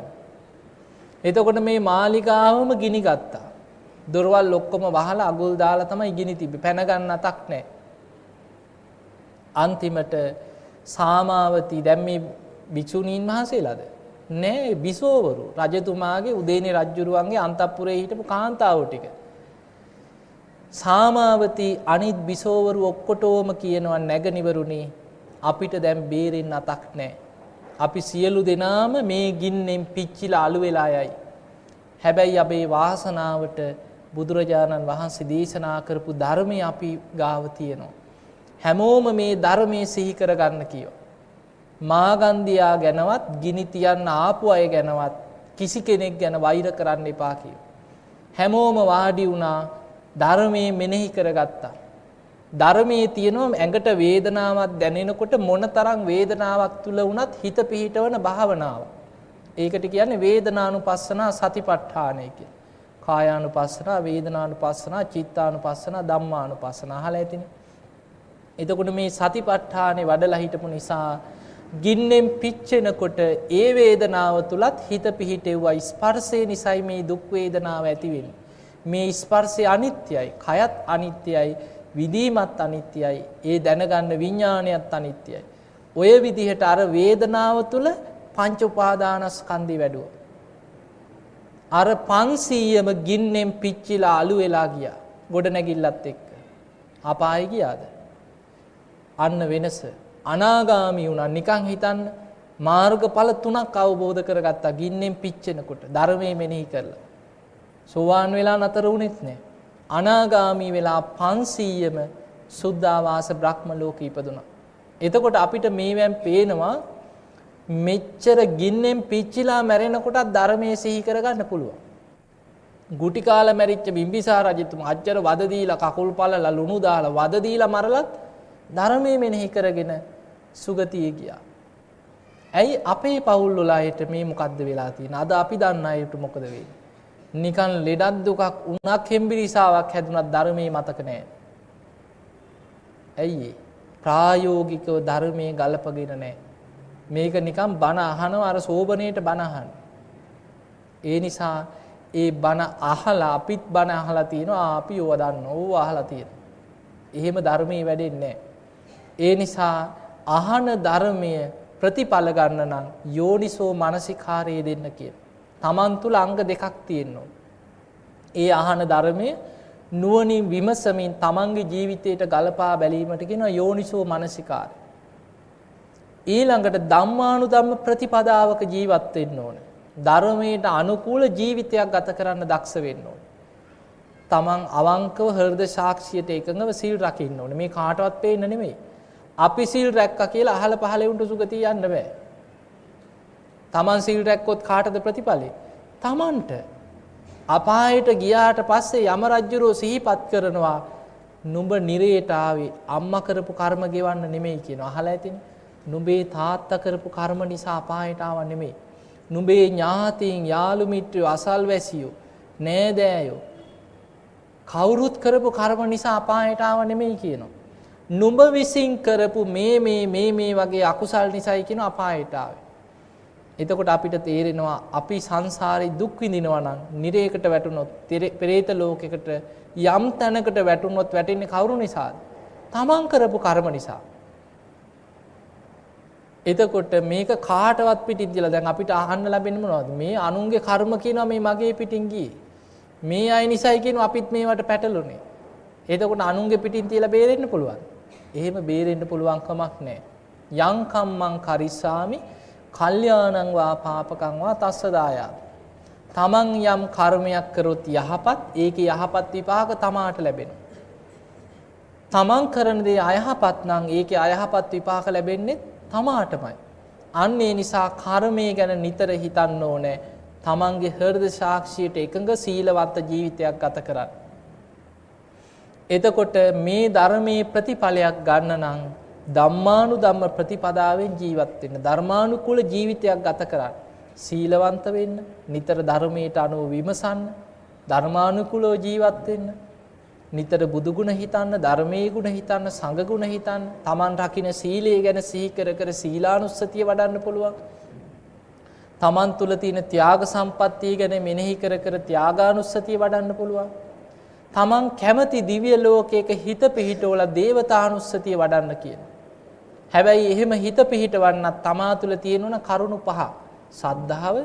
එතකොට මේ මාලිගාවම ගිනි ගත්තා. දොරවල් ඔක්කොම වහලා අගුල් දාලා තමයි ගිනි තිබ්බේ. පැන ගන්න අතක් නැහැ. අන්තිමට සාමාවතී දැන් මේ භික්ෂුණීන් වහන්සේලාද? නෑ බිසෝවරු රජතුමාගේ උදේනි රජුරුවන්ගේ අන්තපුරේ හිටපු කාන්තාවෝ ටික. සාමාවතී අනිත් බිසෝවරු ඔක්කොටම කියනවා නැගනිවරුනි අපිට දැන් බේරෙන්න අතක් නැහැ. අපි සියලු දෙනාම මේ ගින්නෙන් පිච්චිලා අළු වෙලා යයි. හැබැයි අපේ වාසනාවට බුදුරජාණන් වහන්සේ දේශනා කරපු ධර්මය අපි ගාව තියෙනවා. හැමෝම මේ ධර්මයේ සිහි කරගන්න කියෝ. මාගන්දියා ගැනවත් ගිනි තියන්න ආපු අය ගැනවත් කිසි කෙනෙක් ගැන වෛර කරන්න එපා කියෝ. හැමෝම වාඩි වුණා ධර්මයේ මෙනෙහි කරගත්තා. ධර්මයේ තියෙනවා ඇඟට වේදනාවක් දැනෙනකොට මොනතරම් වේදනාවක් තුල වුණත් හිත පිහිටවන භාවනාව. ඒකට කියන්නේ වේදනානුපස්සනා සතිපට්ඨානය කියලා. කායානුපස්සනා, වේදනානුපස්සනා, චිත්තානුපස්සනා, ධම්මානුපස්සනා අහලා ඇතිනේ. එතකොට මේ සතිපට්ඨානේ වඩලා හිටපු නිසා ගින්නෙන් පිච්චෙනකොට ඒ වේදනාව තුලත් හිත පිහිටෙව්වා. ස්පර්ශය නිසයි මේ දුක් වේදනාව ඇති වෙන්නේ. මේ ස්පර්ශය අනිත්‍යයි, කයත් අනිත්‍යයි, විදීමත් අනිත්‍යයි, ඒ දැනගන්න විඥාණයත් අනිත්‍යයි. ඔය විදිහට අර වේදනාව තුල පංච උපාදානස්කන්ධي වැඩුවා. අර 500ම ගින්නෙන් පිච්චිලා අළු වෙලා ගියා. ගොඩ නැගිල්ලත් එක්ක. අපාය ගියාද? අන්න වෙනස. අනාගාමී වුණා. නිකන් හිතන්න මාර්ගඵල 3ක් අවබෝධ කරගත්තා ගින්නෙන් පිච්චෙනකොට ධර්මයේ මෙනෙහි කරලා. සෝවාන් වෙලා නතර වුණෙත් නැහැ. අනාගාමී වෙලා 500ම සුද්ධාවාස බ්‍රහ්ම ලෝකෙ ඉපදුණා. එතකොට අපිට මේවෙන් පේනවා මෙච්චර ගින්නෙන් පිච්චිලා මැරෙනකොටත් ධර්මයේ සිහි කරගන්න පුළුවන්. ගුටි කාලා මැරිච්ච බිම්බිසාර රජතුමා අච්චර වද දීලා කකුල් පළලා ලුණු දාලා වද දීලා මරලත් ධර්මයේ මෙනෙහි කරගෙන සුගතිය ගියා. ඇයි අපේ පවුල් වල අයට මේ මොකද්ද වෙලා තියෙන්නේ? අද අපි දන්න අයට මොකද වෙන්නේ? නිකන් ලෙඩක් දුකක් උණක් හෙම්බිරිසාවක් හැදුනත් ධර්මයේ මතක නැහැ. ඇයි ප්‍රායෝගිකව ධර්මයේ ගලපගෙන නැහැ. මේක නිකන් බණ අහනවා අර සෝබනේට බණ අහන. ඒ නිසා ඒ බණ අහලා අපිත් බණ අහලා තිනවා අපි ඕව දන්නවා ඕව අහලා තියෙනවා. එහෙම ධර්මයේ වැඩෙන්නේ නැහැ. ඒ නිසා අහන ධර්මයේ ප්‍රතිඵල ගන්න නම් යෝනිසෝ මනසිකාරය දෙන්න කියන. තමන් තුල අංග දෙකක් තියෙනවා. ඒ අහන ධර්මයේ නුවණින් විමසමින් තමන්ගේ ජීවිතයට ගලපා බැලීමට කියනවා යෝනිසෝ මනසිකාරය. ඊළඟට ධම්මානුධම්ම ප්‍රතිපදාවක ජීවත් වෙන්න ඕන. ධර්මයට අනුකූල ජීවිතයක් ගත කරන්න දක්ෂ වෙන්න ඕන. තමන් අවංකව හෘද සාක්ෂියට එකඟව සීල් රකින්න ඕන. මේ කාටවත් පේන්න නෙමෙයි. අපි සීල් රැක්කා කියලා අහල පහල උන්ට සුගතිය යන්න බෑ. තමන් සීල් රැක්කොත් කාටද ප්‍රතිඵලෙ? තමන්ට. අපායට ගියාට පස්සේ යම රජුරෝ සිහිපත් කරනවා නුඹ නිරේට ආවේ අම්මා කරපු කර්ම ගෙවන්න නෙමෙයි කියනවා. අහලා ඇතිනේ. නුඹේ තාත්තා කරපු කර්ම නිසා අපායට ආව නෙමෙයි. නුඹේ ඥාතීන් යාළු මිත්‍රයෝ අසල්වැසියෝ නෑදෑයෝ කවුරුත් කරපු කර්ම නිසා අපායට ආව නෙමෙයි කියනවා. නුඹ විසින් කරපු මේ වගේ අකුසල් නිසායි කියන අපායට ආවේ. එතකොට අපිට තේරෙනවා අපි සංසාරේ දුක් විඳිනවා නම් නිරේකට වැටුනොත් පෙරේත ලෝකයකට යම් තැනකට වැටුනොත් වැටෙන්නේ කවුරු නිසාද? තමන් කරපු කර්ම නිසා. එතකොට මේක කාටවත් පිටින් කියලා දැන් අපිට අහන්න ලැබෙන්නේ මොනවද? මේ අනුන්ගේ කර්ම කියනවා මේ මගේ පිටින් ගියේ. මේ අය නිසායි කියනවා අපිත් මේවට පැටළුනේ. එතකොට අනුන්ගේ පිටින් තියලා බේරෙන්න පුළුවන්. එහෙම බේරෙන්න පුළුවන් කමක් නැහැ. යං කම්මං කරිස්සාමි කල්යාණං වා පාපකං වා තස්ස දායාත. තමන් යම් කර්මයක් කරොත් යහපත් ඒකේ යහපත් විපාක තමාට ලැබෙනවා. තමන් කරන දේ අයහපත් නම් ඒකේ අයහපත් විපාක ලැබෙන්නේ තමාටමයි. අන්න ඒ නිසා කර්මය ගැන නිතර හිතන්න ඕනේ. තමන්ගේ හෘද සාක්ෂියට එකඟ සීලවන්ත ජීවිතයක් ගත කරන්න. එතකොට මේ ධර්මයේ ප්‍රතිඵලයක් ගන්න නම් ධම්මානුධම්ම ප්‍රතිපදාවෙන් ජීවත් වෙන්න. ධර්මානුකූල ජීවිතයක් ගත කරන්න. සීලවන්ත වෙන්න, නිතර ධර්මයට අනුව විමසන්න, ධර්මානුකූලව ජීවත් වෙන්න. නිතර බුදු ගුණ හිතන්න, ධර්මයේ ගුණ හිතන්න, සංඝ ගුණ හිතන්න, Taman රකින්න සීලය ගැන සිහි කර කර සීලානුස්සතිය වඩන්න පුළුවන්. Taman තුල තියෙන ත්‍යාග සම්පත්තිය ගැන මෙනෙහි කර කර ත්‍යාගානුස්සතිය වඩන්න පුළුවන්. Taman කැමති දිව්‍ය ලෝකයක හිත පිහිටවලා දේවතානුස්සතිය වඩන්න කියන. හැබැයි එහෙම හිත පිහිටවන්නත් තමා තුල තියෙන කරුණු පහ. සද්ධාව,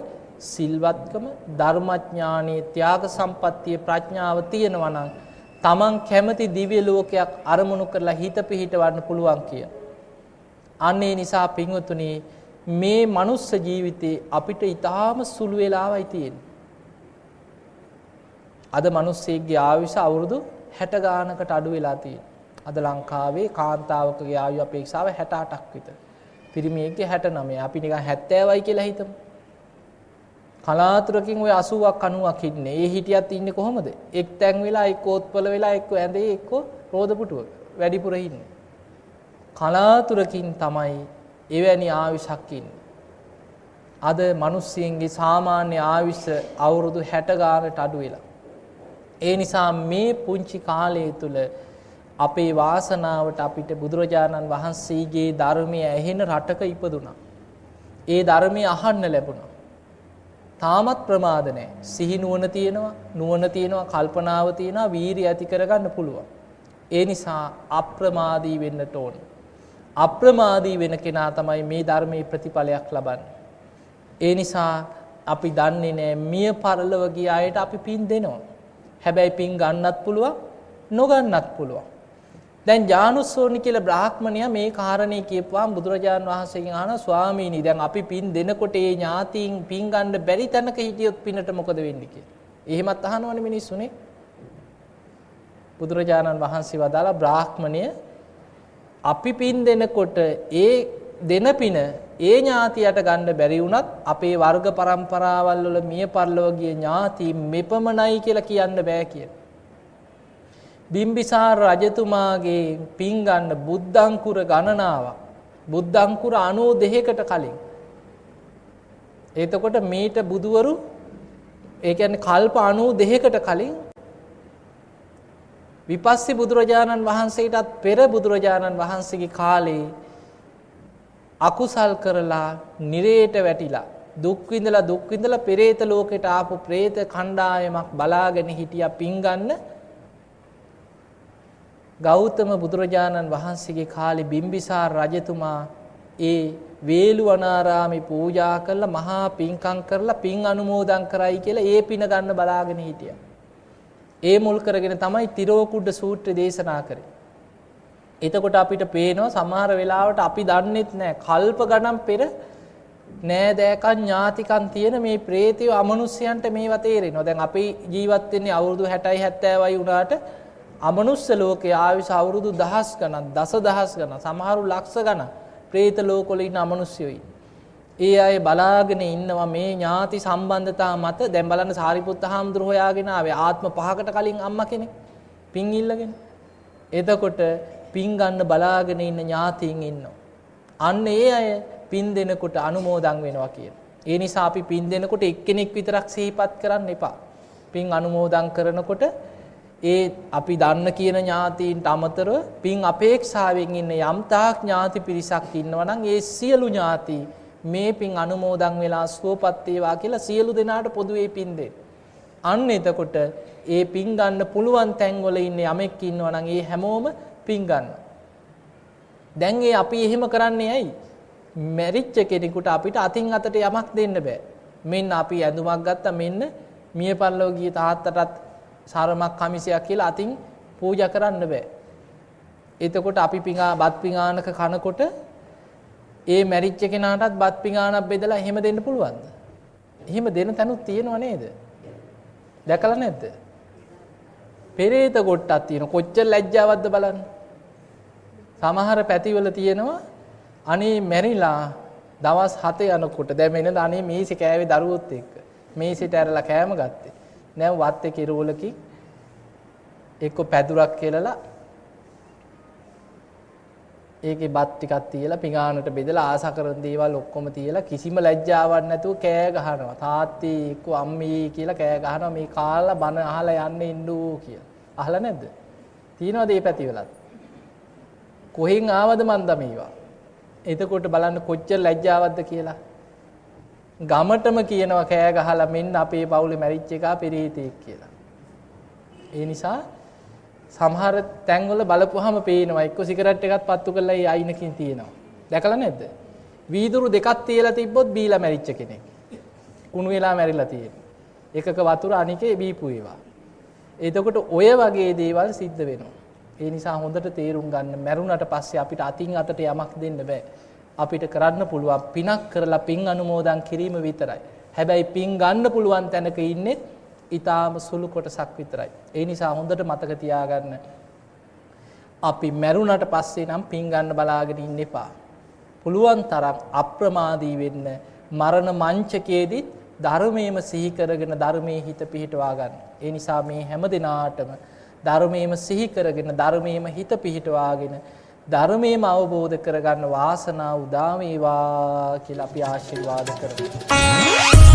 සිල්වත්කම, ධර්මඥානීය, ත්‍යාග සම්පත්තිය, ප්‍රඥාව තියෙනවා නම් තමන් කැමති දිව්‍ය ලෝකයක් අරමුණු කරලා හිත පිහිටවන්න පුළුවන් කිය. අන්න ඒ නිසා පින්වතුනි මේ මනුස්ස ජීවිතේ අපිට ඊටාම සුළු වෙලාවයි තියෙන්නේ. අද මිනිස්සෙක්ගේ ආයුෂ අවුරුදු 60 ගානකට අඩු වෙලා තියෙනවා. අද ලංකාවේ කාන්තාවකගේ ආයු අපේක්ෂාව 68ක් විතර. පිරිමියෙක්ගේ 69. අපි නිකන් 70යි කියලා හිතමු. කලාතුරකින් ওই 80ක් 90ක් ඉන්නේ. ඒ හිටියත් ඉන්නේ කොහොමද? එක් තැන් වෙලා එක්ක ඕත්පල වෙලා එක්ක ඇඳේ එක්ක රෝද පුටුවක වැඩිපුර ඉන්නේ. කලාතුරකින් තමයි එවැනි ආයුෂක් ඉන්නේ. අද මිනිස්සුන්ගේ සාමාන්‍ය ආයුෂ අවුරුදු 60 ගානට අඩු වෙලා. ඒ නිසා මේ පුංචි කාලය තුල අපේ වාසනාවට අපිට බුදුරජාණන් වහන්සේගේ ධර්මයේ ඇහෙන රටක ඉපදුනා. ඒ ධර්මයේ අහන්න ලැබුණා. තාමත් ප්‍රමාද නැහැ. සිහි නුවණ තියෙනවා, කල්පනාව තියෙනවා, වීරිය ඇති කරගන්න පුළුවන්. ඒ නිසා අප්‍රමාදී වෙන්නට ඕන. අප්‍රමාදී වෙන කෙනා තමයි මේ ධර්මයේ ප්‍රතිඵලයක් ලබන්නේ. ඒ නිසා අපි දන්නේ නැහැ මිය පරලොව ගිය අයට අපි පින් දෙනවා. හැබැයි පින් ගන්නත් පුළුවන්, නොගන්නත් පුළුවන්. දැන් ජානුස්සෝනි කියලා බ්‍රාහ්මණයා මේ කාරණේ කියපුවාම බුදුරජාණන් වහන්සේගෙන් අහනවා ස්වාමීනි දැන් අපි පින් දෙනකොට ඒ ඥාතීන් පින් ගන්න බැරි තැනක හිටියොත් පිනට මොකද වෙන්නේ කියලා. එහෙමත් අහනවනේ මිනිස්සුනේ. බුදුරජාණන් වහන්සේ වදාලා බ්‍රාහ්මණය අපි පින් දෙනකොට ඒ දෙන පින ඒ ඥාතියට ගන්න බැරි වුණත් අපේ වර්ග પરම්පරාවල් වල මිය පරලොව ගිය ඥාති මෙපමණයි කියලා කියන්න බෑ කියලා. බිම්බිසාර රජතුමාගේ පින් ගන්න බුද්ධංකුර ගණනාවක් බුද්ධංකුර 92කට කලින්. එතකොට මේට බුදුවරු ඒ කියන්නේ කල්ප 92කට කලින් විපස්සී බුදුරජාණන් වහන්සේටත් පෙර බුදුරජාණන් වහන්සේගේ කාලේ අකුසල් කරලා නිරේට වැටිලා දුක් විඳලා පෙරේත ලෝකයට ආපු പ്രേත කණ්ඩායමක් බලාගෙන හිටියා පින් ගන්න. ගෞතම බුදුරජාණන් වහන්සේගේ කාලේ බිම්බිසාර රජතුමා ඒ වේළුවනාරාමේ පූජා කරලා මහා පින්කම් කරලා පින් අනුමෝදන් කරයි කියලා ඒ පින ගන්න බලාගෙන හිටියා. ඒ මුල් කරගෙන තමයි තිරෝකුඩ සූත්‍රය දේශනා කරේ. එතකොට අපිට පේනවා සමහර වෙලාවට අපි දන්නෙත් නැහැ කල්ප ගණන් පෙර නෑදෑකම් ඥාතිකම් තියෙන මේ ප්‍රේතයෝ අමනුෂ්‍යයන්ට මේවා තේරෙනවා. දැන් අපි ජීවත් වෙන්නේ අවුරුදු 60යි 70යි වුණාට අමනුෂ්‍ය ලෝකයේ ආයුෂ අවුරුදු දහස් ගණන් දසදහස් ගණන් සමහරු ලක්ෂ ගණන් പ്രേත ලෝකවල ඉන්න අමනුෂ්‍යයෝ. ඒ අය බලාගෙන ඉන්නවා මේ ඥාති සම්බන්ධතා මත. දැන් බලන්න සාරිපුත්ත හාමුදුරුවෝ හොයාගෙන ආවේ ආත්ම 5කට කලින් අම්මා කෙනෙක් පින් ඉල්ලගෙන. එතකොට පින් ගන්න බලාගෙන ඉන්න ඥාතීන් ඉන්නවා. අන්න ඒ අය පින් දෙනකොට අනුමෝදන් වෙනවා කියන. ඒ නිසා අපි පින් දෙනකොට එක්කෙනෙක් විතරක් සිහිපත් කරන්න එපා. පින් අනුමෝදන් කරනකොට ඒ අපි දන්න කියන ඥාතීන්ට අමතරව පින් අපේක්ෂාවෙන් ඉන්න යම් තාක් ඥාති පිරිසක් ඉන්නවා නම් ඒ සියලු ඥාති මේ පින් අනුමෝදන් වෙලා සුවපත් වේවා කියලා සියලු දෙනාට පොදුවේ පින් දෙන්න. අන්න එතකොට ඒ පින් ගන්න පුළුවන් තැන්වල ඉන්න යමෙක් ඉන්නවා නම් ඒ හැමෝම පින් ගන්න. දැන් ඒ අපි එහෙම කරන්නේ ඇයි? මැරිච්ච කෙනෙකුට අපිට අතින් අතට යමක් දෙන්න බෑ. මෙන්න අපි ඇඳුමක් ගත්තා මෙන්න මිය පරලොව ගිය තාත්තටත් සරමක් කමිසයක් කියලා අතින් පූජා කරන්න බෑ. එතකොට අපි බත් පිඟානක කනකොට ඒ මැරිච්ච කෙනාටත් බත් පිඟානක් බෙදලා එහෙම දෙන්න පුළුවන්ද? එහෙම දෙන තැනුත් තියෙනව නේද? දැකලා නැද්ද? පෙරේත කොට්ටක් තියෙන කොච්චර ලැජ්ජාවක්ද බලන්න. සමහර පැතිවල තියෙනවා අනේ මැරිලා දවස් 7 යනකොට දැන් මෙන්න අනේ මේසෙ කෑවේ දරුවොත් එක්ක මේසෙට ඇරලා කෑම ගත්තේ. දැන් වත්තේ කිරෝලකින් එක්ක පැදුරක් කෙලලා ඒකේ බත් ටිකක් තියලා පිඟානට බෙදලා ආසා කරන දේවල් ඔක්කොම තියලා කිසිම ලැජ්ජාවක් නැතුව කෑ ගහනවා. තාත්තී එක්ක අම්මී කියලා කෑ ගහනවා මේ කාලා බන අහලා යන්න ඉන්නෝ කියලා. අහලා නැද්ද? තියනවාද මේ පැතිවලත්? කොහෙන් ආවද මන්ද මේවා? එතකොට බලන්න කොච්චර ලැජ්ජාවක්ද කියලා. ගමටම කියනවා කෑ ගහලා මෙන්න අපේ පවුලේ මැරිච්ච එකා පෙරේතෙක් කියලා. ඒ නිසා සමහර තැන්වල බලපුවාම පේනවා එක්ක සිගරට් එකක් පත්තු කරලා ඒ අයිනකින් තියෙනවා. දැකලා නැද්ද? වීදුරු දෙකක් තියලා තිබ්බොත් බීලා මැරිච්ච කෙනෙක්. කුණු වෙලා මැරිලා තියෙනවා. එකක වතුර අනිකේ බීපු ඒවා. එතකොට ඔය වගේ දේවල් සිද්ධ වෙනවා. ඒ නිසා හොඳට තේරුම් ගන්න මැරුණට පස්සේ අපිට අතින් අතට යමක් දෙන්න බෑ. අපිට කරන්න පුළුවන් පිනක් කරලා පින් අනුමෝදන් කිරීම විතරයි. හැබැයි පින් ගන්න පුළුවන් තැනක ඉන්නේ ඊටාම සුළු කොටසක් විතරයි. ඒ නිසා හොඳට මතක තියාගන්න අපි මැරුණට පස්සේ නම් පින් ගන්න බලාගෙන ඉන්න එපා. පුළුවන් තරම් අප්‍රමාදී වෙන්න මරණ මංචකයේදී ධර්මයේම සිහි කරගෙන ධර්මයේ හිත පිහිටවා ගන්න. ඒ නිසා මේ හැම දිනාටම ධර්මයේම සිහි කරගෙන ධර්මයේම හිත පිහිටවාගෙන ධර්මයේම අවබෝධ කරගන්න වාසනාව උදා වේවා කියලා අපි ආශිර්වාද කරමු.